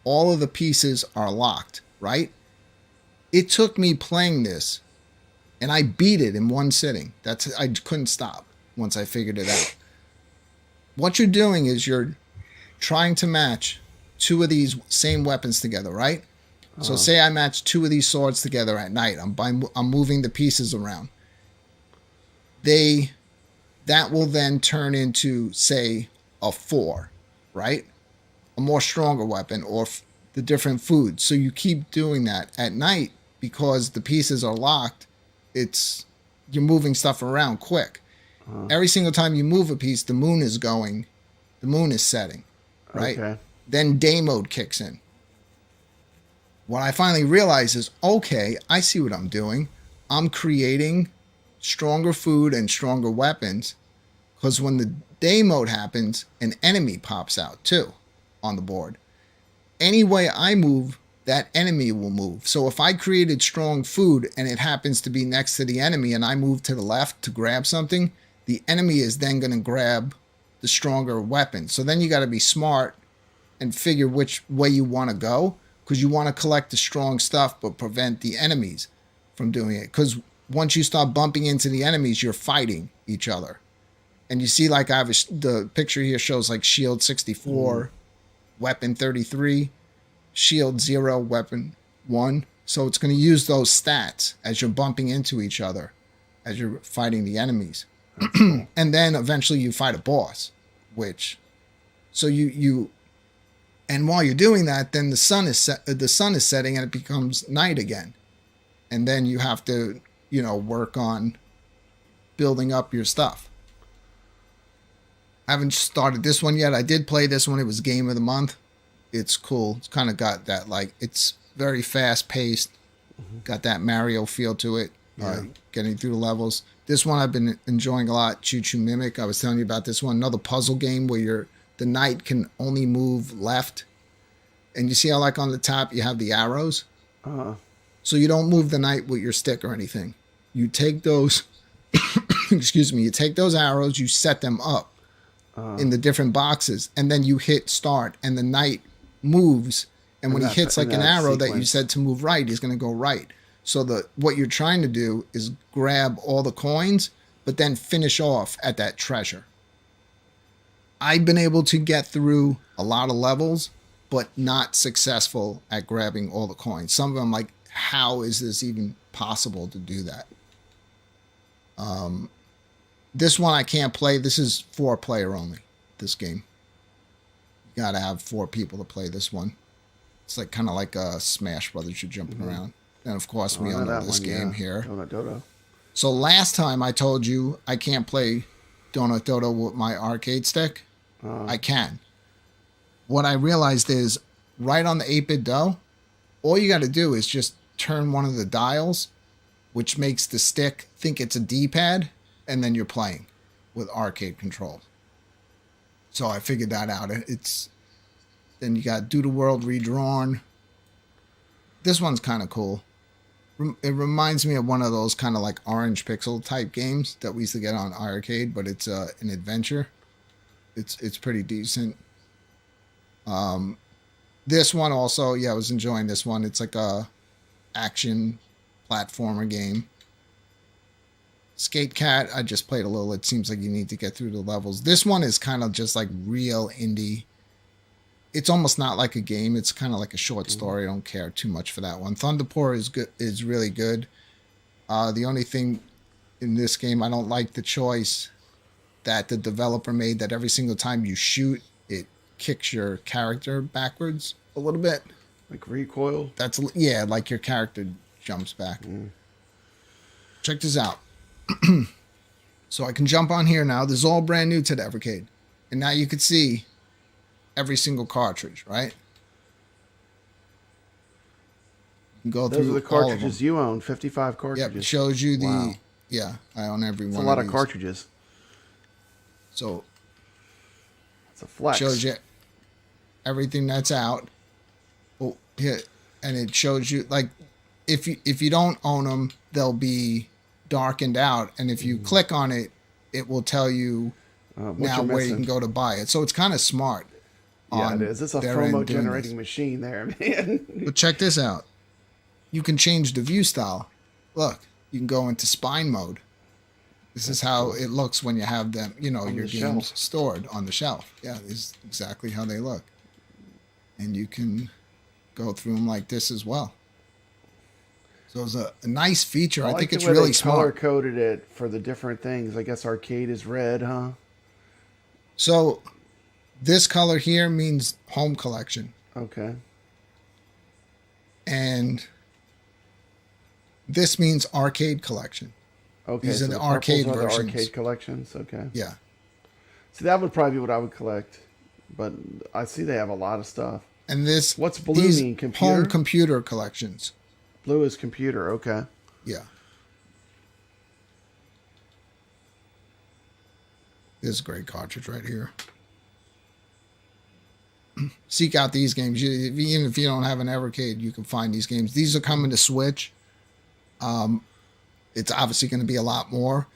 all of the pieces are locked, right? It took me playing this, and I beat it in one sitting. I couldn't stop once I figured it out. What you're doing is you're trying to match two of these same weapons together, right? So say I match two of these swords together at night. I'm moving the pieces around. That will then turn into, say, a 4, right? A more stronger weapon, or the different foods. So you keep doing that at night because the pieces are locked. You're moving stuff around quick. Every single time you move a piece, the moon is setting, right? Okay. Then day mode kicks in. What I finally realized is, okay, I see what I'm doing. I'm creating stronger food and stronger weapons, because when the day mode happens, an enemy pops out too on the board. Any way I move, that enemy will move. So if I created strong food and it happens to be next to the enemy and I move to the left to grab something, the enemy is then going to grab the stronger weapon. So then you got to be smart and figure which way you want to go, because you want to collect the strong stuff but prevent the enemies from doing it. Because once you start bumping into the enemies, you're fighting each other. And you see, like, the picture here shows like shield 64, weapon 33, shield 0, weapon 1. So it's going to use those stats as you're bumping into each other, as you're fighting the enemies. And then eventually you fight a boss, and while you're doing that, then the sun is setting and it becomes night again. And then you have to, work on building up your stuff. I haven't started this one yet. I did play this one. It was game of the month. It's cool. It's kind of got that, like, it's very fast paced. Got that Mario feel to it. Getting through the levels. This one I've been enjoying a lot. Choo Choo Mimic. I was telling you about this one. Another puzzle game where the knight can only move left. And you see how, like, on the top you have the arrows? So you don't move the knight with your stick or anything. You take those excuse me, you take those arrows, you set them up in the different boxes, and then you hit start, and the knight moves. And when he hits like an arrow that you said to move right, he's going to go right. So what you're trying to do is grab all the coins, but then finish off at that treasure. I've been able to get through a lot of levels, but not successful at grabbing all the coins. Some of them, like, how is this even possible to do that? This one I can't play. This is 4-player only, this game. You got to have 4 people to play this one. It's like kind of like a Smash Brothers. You're jumping around. And, of course, we all know this game here. Donut Dodo. So last time I told you I can't play Donut Dodo with my arcade stick. I can. What I realized is right on the 8-bit dough, all you got to do is just turn one of the dials, which makes the stick think it's a D-pad, and then you're playing with arcade control. So I figured that out. Then you got Do the World Redrawn. This one's kind of cool. It reminds me of one of those kind of like orange pixel type games that we used to get on arcade, but it's an adventure. It's pretty decent. This one also, I was enjoying this one. It's like a action platformer game. Skate Cat, I just played a little. It seems like you need to get through the levels. This one is kind of just like real indie. It's almost not like a game. It's kind of like a short story. I don't care too much for that one. Thunderpour is really good. The only thing in this game, I don't like the choice that the developer made, that every single time you shoot, it kicks your character backwards a little bit. Like recoil? Like your character jumps back. Check this out. So I can jump on here now. This is all brand new to the Evercade. And now you can see every single cartridge, right? You can go Those through are the cartridges you own, 55 cartridges. Yep, it shows you the... Wow. Yeah, I own every one. It's a lot of cartridges. So it's a flex. Shows you everything that's out. Well, yeah, and it shows you, like, if you don't own them, they'll be darkened out, and if you click on it, it will tell you now where you can go to buy it. So it's kind of smart. Yeah, it is. It's a FOMO generating machine there, man. But check this out. You can change the view style. Look, you can go into spine mode. This is how it looks when you have them, your games stored on the shelf. Yeah, this is exactly how they look. And you can go through them like this as well. So it's a nice feature. I think it's really smart. Color coded it for the different things. I guess arcade is red, huh? So this color here means home collection. Okay. And this means arcade collection. Okay. These are the arcade versions. The arcade collections. Okay. Yeah. See, that would probably be what I would collect, but I see they have a lot of stuff. And what's blue mean? Computer? Home computer collections. Blue is computer. Okay. Yeah. This is a great cartridge right here. Seek out these games. Even if you don't have an Evercade, you can find these games. These are coming to Switch. It's obviously going to be a lot more.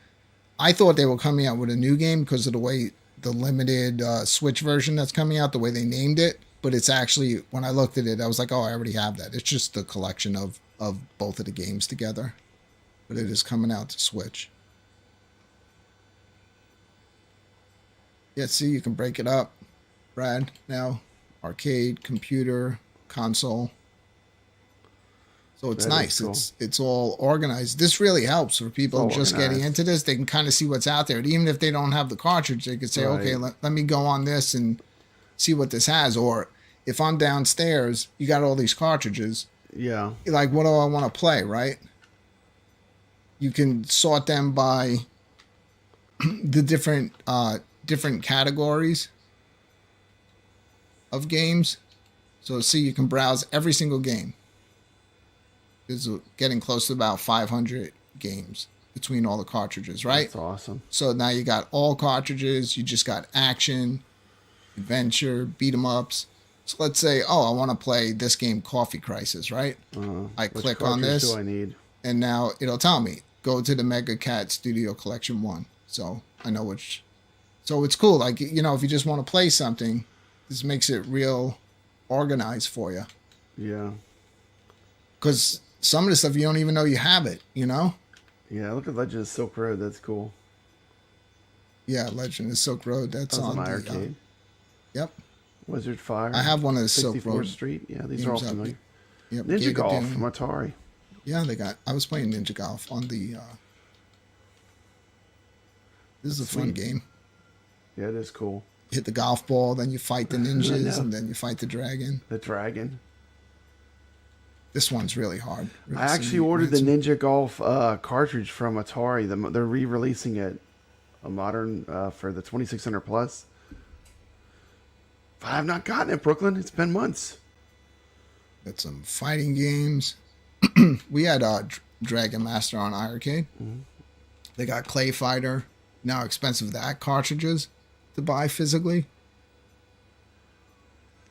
I thought they were coming out with a new game because of the way the limited Switch version that's coming out, the way they named it. But it's actually, when I looked at it, I was like, oh, I already have that. It's just the collection of both of the games together. But it is coming out to Switch. Yeah, see, you can break it up, Brad, now. Arcade, computer, console. So it's nice. Cool. It's all organized. This really helps for people just getting into this. They can kind of see what's out there. And even if they don't have the cartridge, they could say, okay, let me go on this and see what this has. Or if I'm downstairs, you got all these cartridges. Yeah. Like, what do I want to play, right? You can sort them by the different categories of games. So see, you can browse every single game. It's getting close to about 500 games between all the cartridges, right? That's awesome. So now you got all cartridges. You just got action, adventure, beat 'em ups. So let's say, I want to play this game, Coffee Crisis, right? I click on this. Do I need? And now it'll tell me, go to the Mega Cat Studio Collection 1. So I know which. So it's cool. Like, you know, if you just want to play something, this makes it real organized for you. Yeah. Because some of the stuff you don't even know you have it, you know? Yeah, look at Legend of Silk Road. That's cool. Yeah, Legend of Silk Road. That's on my the arcade. Yep. Wizard Fire. I have one of the Silk 64th Road Street. Yeah, these are all games up. familiar. Yep. Ninja Gator Golf Doom. from Atari. Yeah, I was playing Ninja Golf on the. This is a fun Sweet. game. Yeah, it is cool. Hit the golf ball, then you fight the I ninjas, know. and then you fight the dragon. The Dragon. This one's really hard. I actually ordered the Ninja Golf cartridge from Atari. They're re-releasing it, a modern for the 2600 plus. But I have not gotten it, Brooklyn. It's been months. Got some fighting games. We had Dragon Master on Evercade. Mm-hmm. They got Clay Fighter. Now expensive that cartridges to buy physically.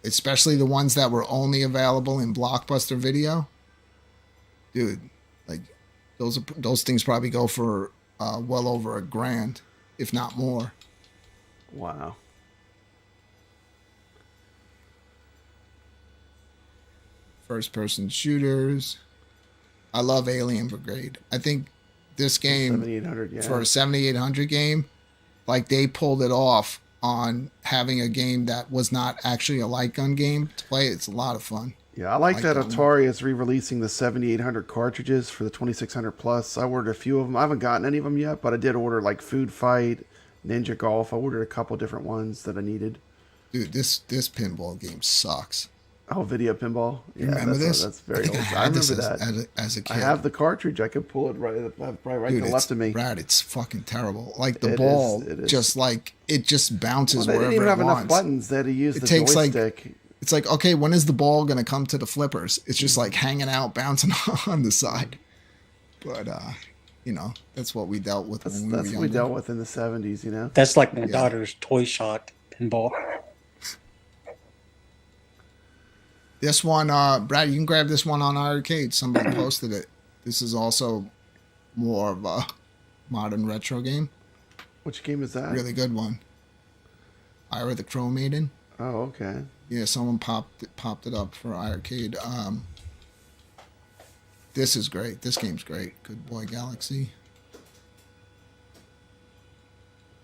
Especially the ones that were only available in Blockbuster Video. Dude, like those things probably go for well over $1,000, if not more. Wow. First person shooters. I love Alien Brigade. I think this game 7800, yeah. for a 7800 game, like they pulled it off on having a game that was not actually a light gun game to play. It's a lot of fun. Yeah, I like that that one. Atari is re-releasing the 7800 cartridges for the 2600 plus. I ordered a few of them. I haven't gotten any of them yet, but I did order like Food Fight, Ninja Golf. I ordered a couple different ones that I needed. Dude, this pinball game sucks. Oh, Video Pinball. Yeah, Remember this? That's very think old. I I had this remember that. as a kid. I have the cartridge. I could pull it right Dude, to left of me. Brad, it's fucking terrible. Like the It ball, is. just like it just bounces Well, they wherever didn't even have it enough wants. buttons. They had to use the takes, like, joystick. It's like, okay, when is the ball gonna come to the flippers? It's just like hanging out, bouncing on the side. But you know, that's what we dealt with when we were That's what younger. we dealt with in the 70s, you know? That's like my daughter's toy shot pinball. This one, Brad, you can grab this one on Arcade. Somebody posted it. This is also more of a modern retro game. Which game is that? Really good one. Ira the Crow Maiden. Oh, okay. Yeah, someone popped it up for Arcade. This is great. This game's great. Good Boy Galaxy.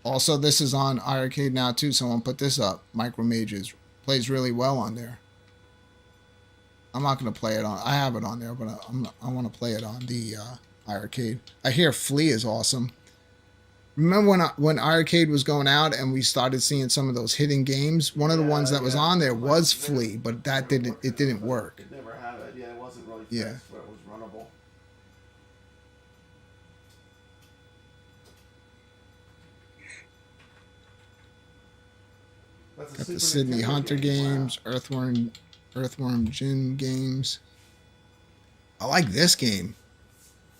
Also, this is on Arcade now too. Someone put this up. Micro Mages plays really well on there. I'm not gonna play it on. I have it on there, but I want to play it on the Arcade. I hear Flea is awesome. Remember when Arcade was going out and we started seeing some of those hidden games? One of the ones that was on there was Flea, but it didn't work. It never had it. Yeah, it wasn't really Yeah. fixed where it was runnable. That's a Got the Super Sydney Nintendo Hunter game. Wow. games, Earthworm Jim games. I like this game.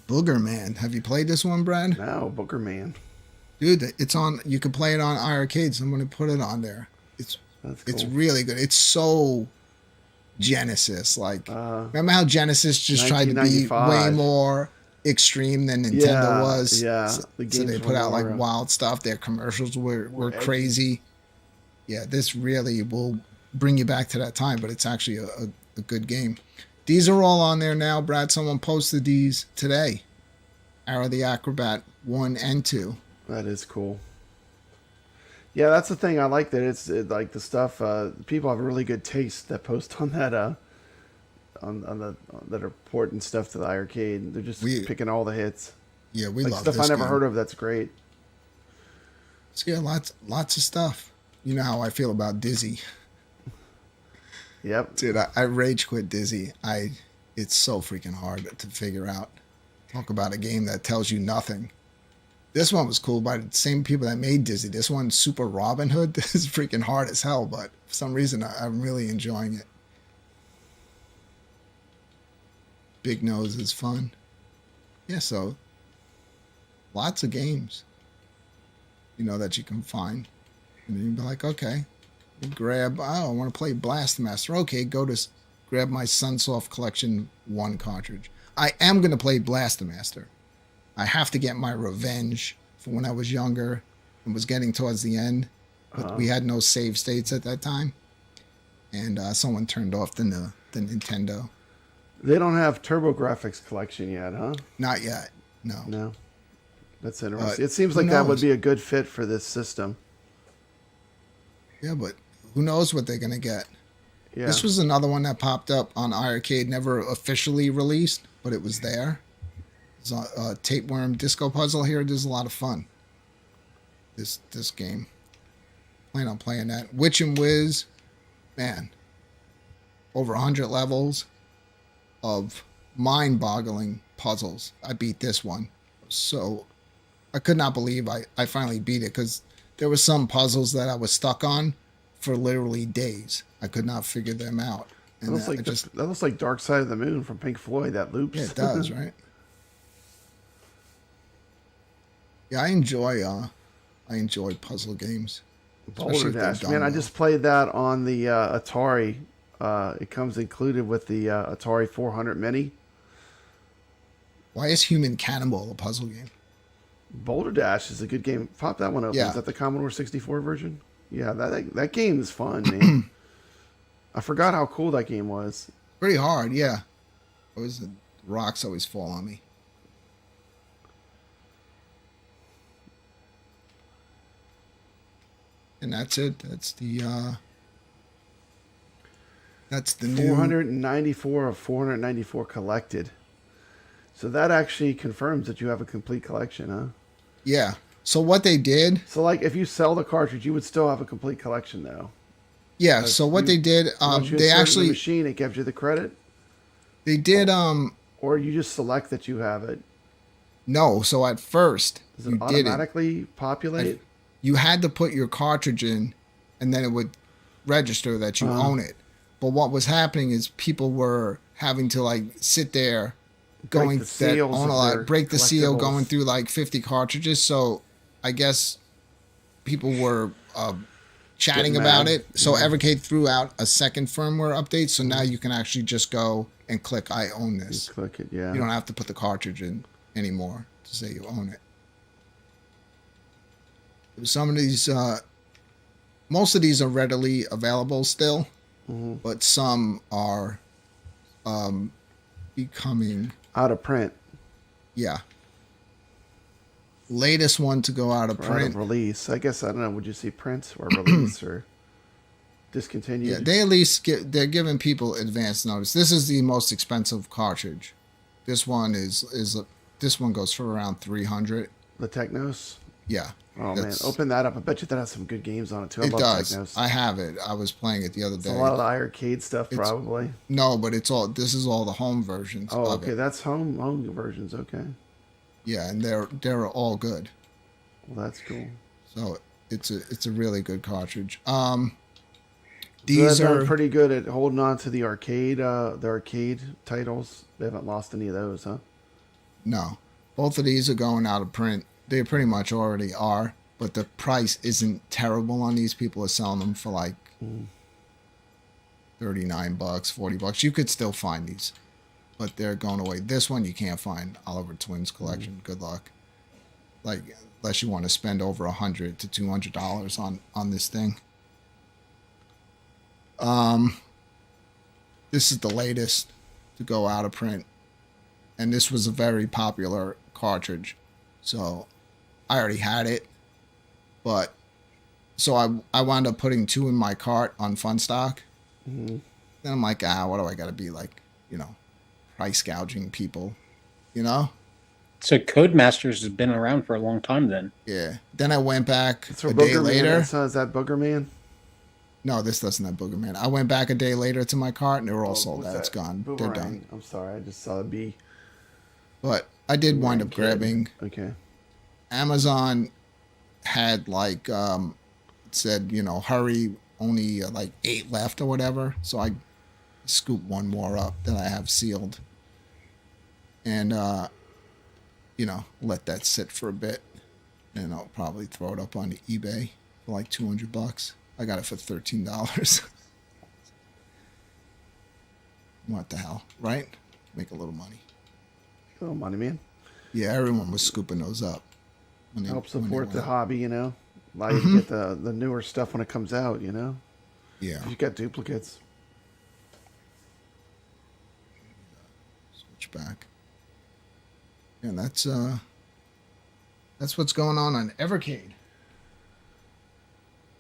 Booger Man. Have you played this one, Brad? No, Booker Man. Dude, it's on. You can play it on Arcade. Someone put it on there. That's cool. It's really good. It's so Genesis. Like, remember how Genesis just tried to be 1995. way more extreme than Nintendo was? yeah. So, The so they games put were out like more, wild stuff. Their commercials were edgy. crazy. Yeah, this really will bring you back to that time, but it's actually a good game. These are all on there now, Brad. Someone posted these today. Arrow the Acrobat 1 and 2. That is cool. Yeah, that's the thing. I like that it's like the stuff. People have really good taste that post on that. That are porting stuff to the arcade. They're just picking all the hits. Yeah, we like love stuff this I never game. heard of. That's great. So yeah, lots of stuff. You know how I feel about Dizzy. Yep. Dude, I rage quit Dizzy. It's so freaking hard to figure out. Talk about a game that tells you nothing. This one was cool by the same people that made Dizzy. This one, Super Robin Hood, this is freaking hard as hell, but for some reason I'm really enjoying it. Big Nose is fun. Yeah, so lots of games, you know, that you can find. And then you'd be like, okay, you grab, I want to play Blast Master. Okay, go to grab my Sunsoft Collection 1 cartridge. I am going to play Blast Master. I have to get my revenge for when I was younger and was getting towards the end. But we had no save states at that time. And someone turned off the Nintendo. They don't have TurboGrafx collection yet, huh? Not yet. No. No. That's interesting. It seems like that would be a good fit for this system. Yeah, but who knows what they're going to get. Yeah. This was another one that popped up on Evercade, never officially released, but it was there. It's a tapeworm disco puzzle here. There's a lot of fun. This game. Plan on playing that. Witch and Wiz, man. Over 100 levels of mind-boggling puzzles. I beat this one. So I could not believe I finally beat it, because there were some puzzles that I was stuck on for literally days. I could not figure them out. And that looks like Dark Side of the Moon from Pink Floyd, that loops. Yeah, it does, right? Yeah, I enjoy puzzle games. Boulder Dash, man, I just played that on the Atari. It comes included with the Atari 400 Mini. Why is Human Cannibal a puzzle game? Boulder Dash is a good game. Pop that one open. Yeah. Is that the Commodore 64 version? Yeah, that game is fun, man. I forgot how cool that game was. Pretty hard, yeah. The rocks always fall on me. And that's it. That's the new 494 of 494 collected. So that actually confirms that you have a complete collection, huh? Yeah. So what they did... So, like, if you sell the cartridge, you would still have a complete collection, though. Yeah, so what they did... they actually... The machine, it gives you the credit? They did... Or you just select that you have it? No, so at first... Does it automatically populate? You had to put your cartridge in, and then it would register that you own it. But what was happening is people were having to, like, sit there... break the seal, going through like 50 cartridges. So I guess people were chatting about it. So Evercade threw out a second firmware update. So now you can actually just go and click I own this. You click it, yeah. You don't have to put the cartridge in anymore to say you own it. Some of these, most of these are readily available still, but some are becoming... out of print. Yeah. Latest one to go out of print. Out of release. I guess, I don't know, would you see print or release or discontinued? Yeah, they at least they're giving people advance notice. This is the most expensive cartridge. This one this one goes for around 300. The Technos? Yeah. Oh man, open that up. I bet you that has some good games on it too. It does. Technos. I have it. I was playing it the other day. It's a lot of the arcade stuff, probably. No, but this is all the home versions. Oh, okay. That's home versions. Okay. Yeah, and they're all good. Well, that's cool. So it's a really good cartridge. These are pretty good at holding on to the arcade titles. They haven't lost any of those, huh? No, both of these are going out of print. They pretty much already are, but the price isn't terrible on these. People are selling them for like $39, $40. You could still find these, but they're going away. This one you can't find. Oliver Twins collection. Good luck. Like, unless you want to spend over $100 to $200 on this thing. This is the latest to go out of print, and this was a very popular cartridge. So I already had it, but so I wound up putting 2 in my cart on Funstock. Then I'm like, what do I got to be like, price gouging people, So Codemasters has been around for a long time then. Yeah. Then I went back a day later. Is that Booger Man? No, this doesn't have Booger Man. I went back a day later to my cart, and they were all sold out. It's gone. They're done. I'm sorry. I just saw a B. But I did wind up grabbing. Okay. Amazon had like said, hurry, only like 8 left or whatever. So I scooped 1 more up that I have sealed, and let that sit for a bit, and I'll probably throw it up on eBay for like $200. I got it for $13. What the hell, right? Make a little money. A little money, man. Yeah, everyone was scooping those up. Help when they support went the out. hobby, you know. Allow you to get the newer stuff when it comes out, you know. Yeah. You got duplicates. Switch back. And that's what's going on Evercade.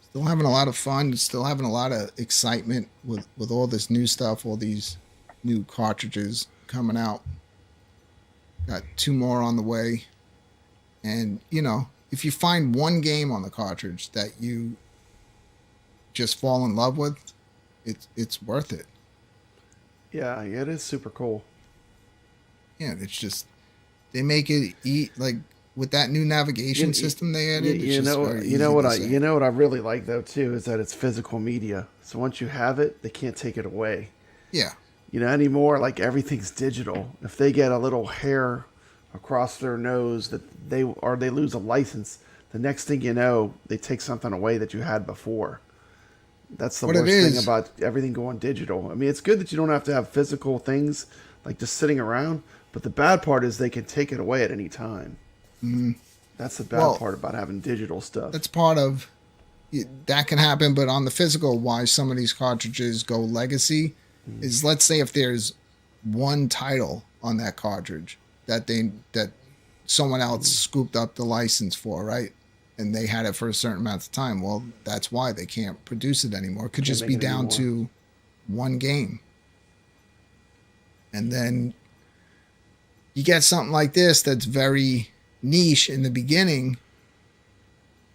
Still having a lot of fun, still having a lot of excitement with all this new stuff, all these new cartridges coming out. Got 2 more on the way. And, you know, if you find one game on the cartridge that you just fall in love with, it's worth it. Yeah, it is super cool. Yeah, it's just they make it like with that new navigation system they added. You know what I really like though too is that it's physical media. So once you have it, they can't take it away. Yeah. You know, anymore, like everything's digital. If they get a little hair across their nose that they lose a license, the next thing you know, they take something away that you had before. That's the worst thing about everything going digital. I mean, it's good that you don't have to have physical things like just sitting around, but the bad part is they can take it away at any time. Mm-hmm. That's the bad part about having digital stuff. That's part of that can happen, but on the physical, why some of these cartridges go legacy is, let's say if there's one title on that cartridge that someone else scooped up the license for, right? And they had it for a certain amount of time. Well, that's why they can't produce it anymore. It could just be down to one game. And then you get something like this that's very niche in the beginning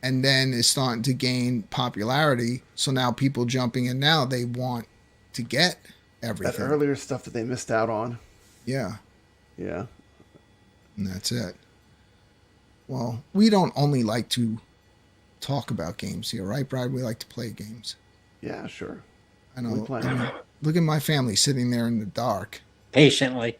and then is starting to gain popularity. So now people jumping in now, they want to get everything. That earlier stuff that they missed out on. Yeah. Yeah. And that's it. Well, we don't only like to talk about games here, right, Brad? We like to play games. Yeah, sure. I know. Look at my family sitting there in the dark. Patiently.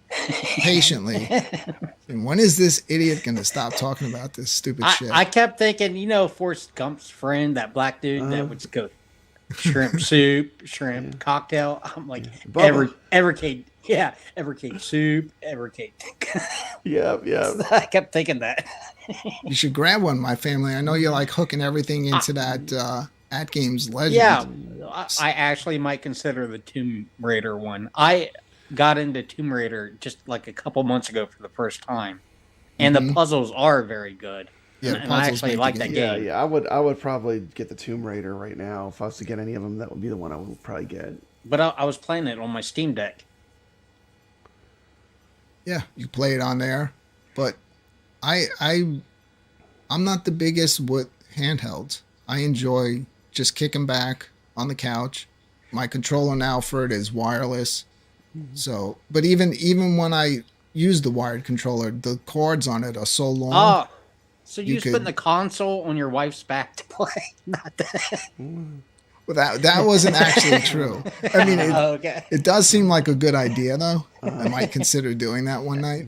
And when is this idiot going to stop talking about this stupid shit? I kept thinking, you know, Forrest Gump's friend, that black dude that would go shrimp soup, shrimp cocktail. I'm like, Evercade. Yeah, Evercade soup, Evercade. Yeah. I kept thinking that. You should grab one, my family. I know you're like hooking everything into that At Games Legend. Yeah, I actually might consider the Tomb Raider one. I got into Tomb Raider just like a couple months ago for the first time, and the puzzles are very good. Yeah, and I actually like that game. Yeah. I would probably get the Tomb Raider right now. If I was to get any of them, that would be the one I would probably get. But I was playing it on my Steam Deck. Yeah, you play it on there, but I'm not the biggest with handhelds. I enjoy just kicking back on the couch. My controller now for it is wireless. So, but even when I use the wired controller, the cords on it are so long. Oh, so you just putting the console on your wife's back to play? Not that. Well, that wasn't actually true. I mean, it does seem like a good idea, though. I might consider doing that one night.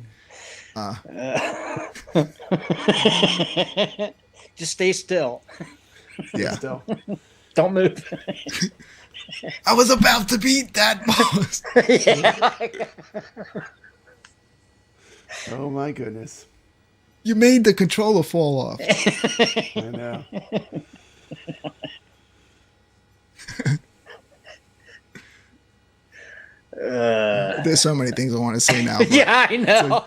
Just stay still. Yeah. Don't move. I was about to beat that boss. Oh my goodness. You made the controller fall off. I know. There's so many things I want to say now. Yeah, I know.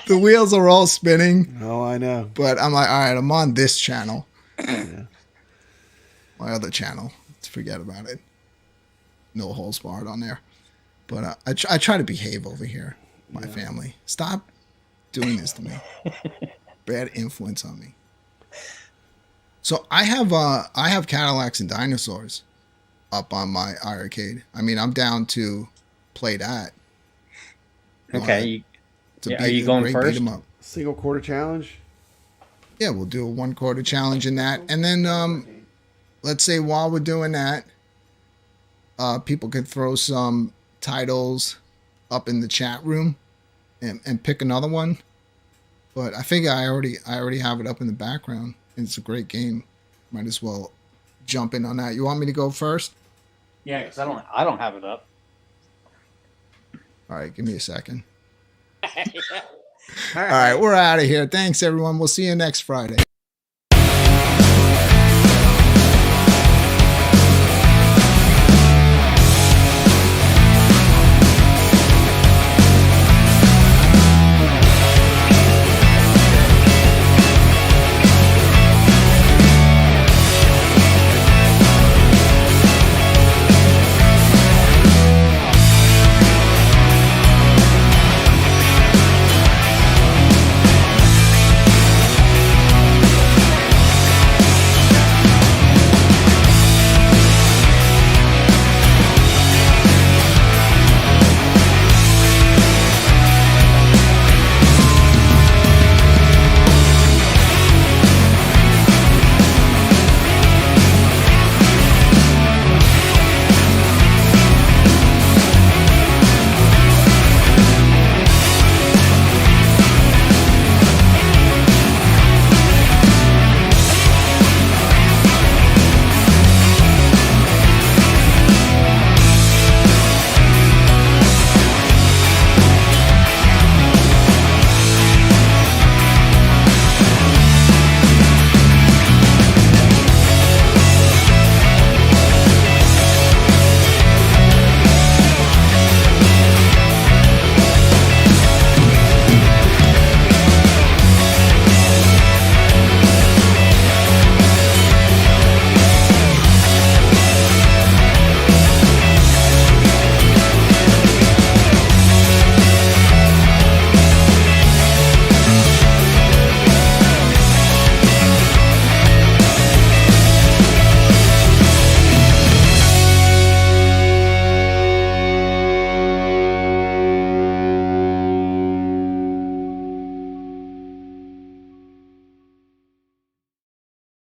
The wheels are all spinning. Oh, I know. But I'm like, all right, I'm on this channel. My other channel, let's forget about it. No holes barred on there. But I try to behave over here, my family. Stop doing this to me. Bad influence on me. So I have Cadillacs and Dinosaurs up on my Evercade. I mean, I'm down to play that. Okay. Are you going first? Single quarter challenge? Yeah, we'll do a 1 quarter challenge in that. And then let's say while we're doing that, people can throw some titles up in the chat room and pick another one. But I think I already have it up in the background. And it's a great game. Might as well jump in on that. You want me to go first? Yeah, because I don't have it up. All right, give me a second. All right, we're out of here. Thanks, everyone. We'll see you next Friday.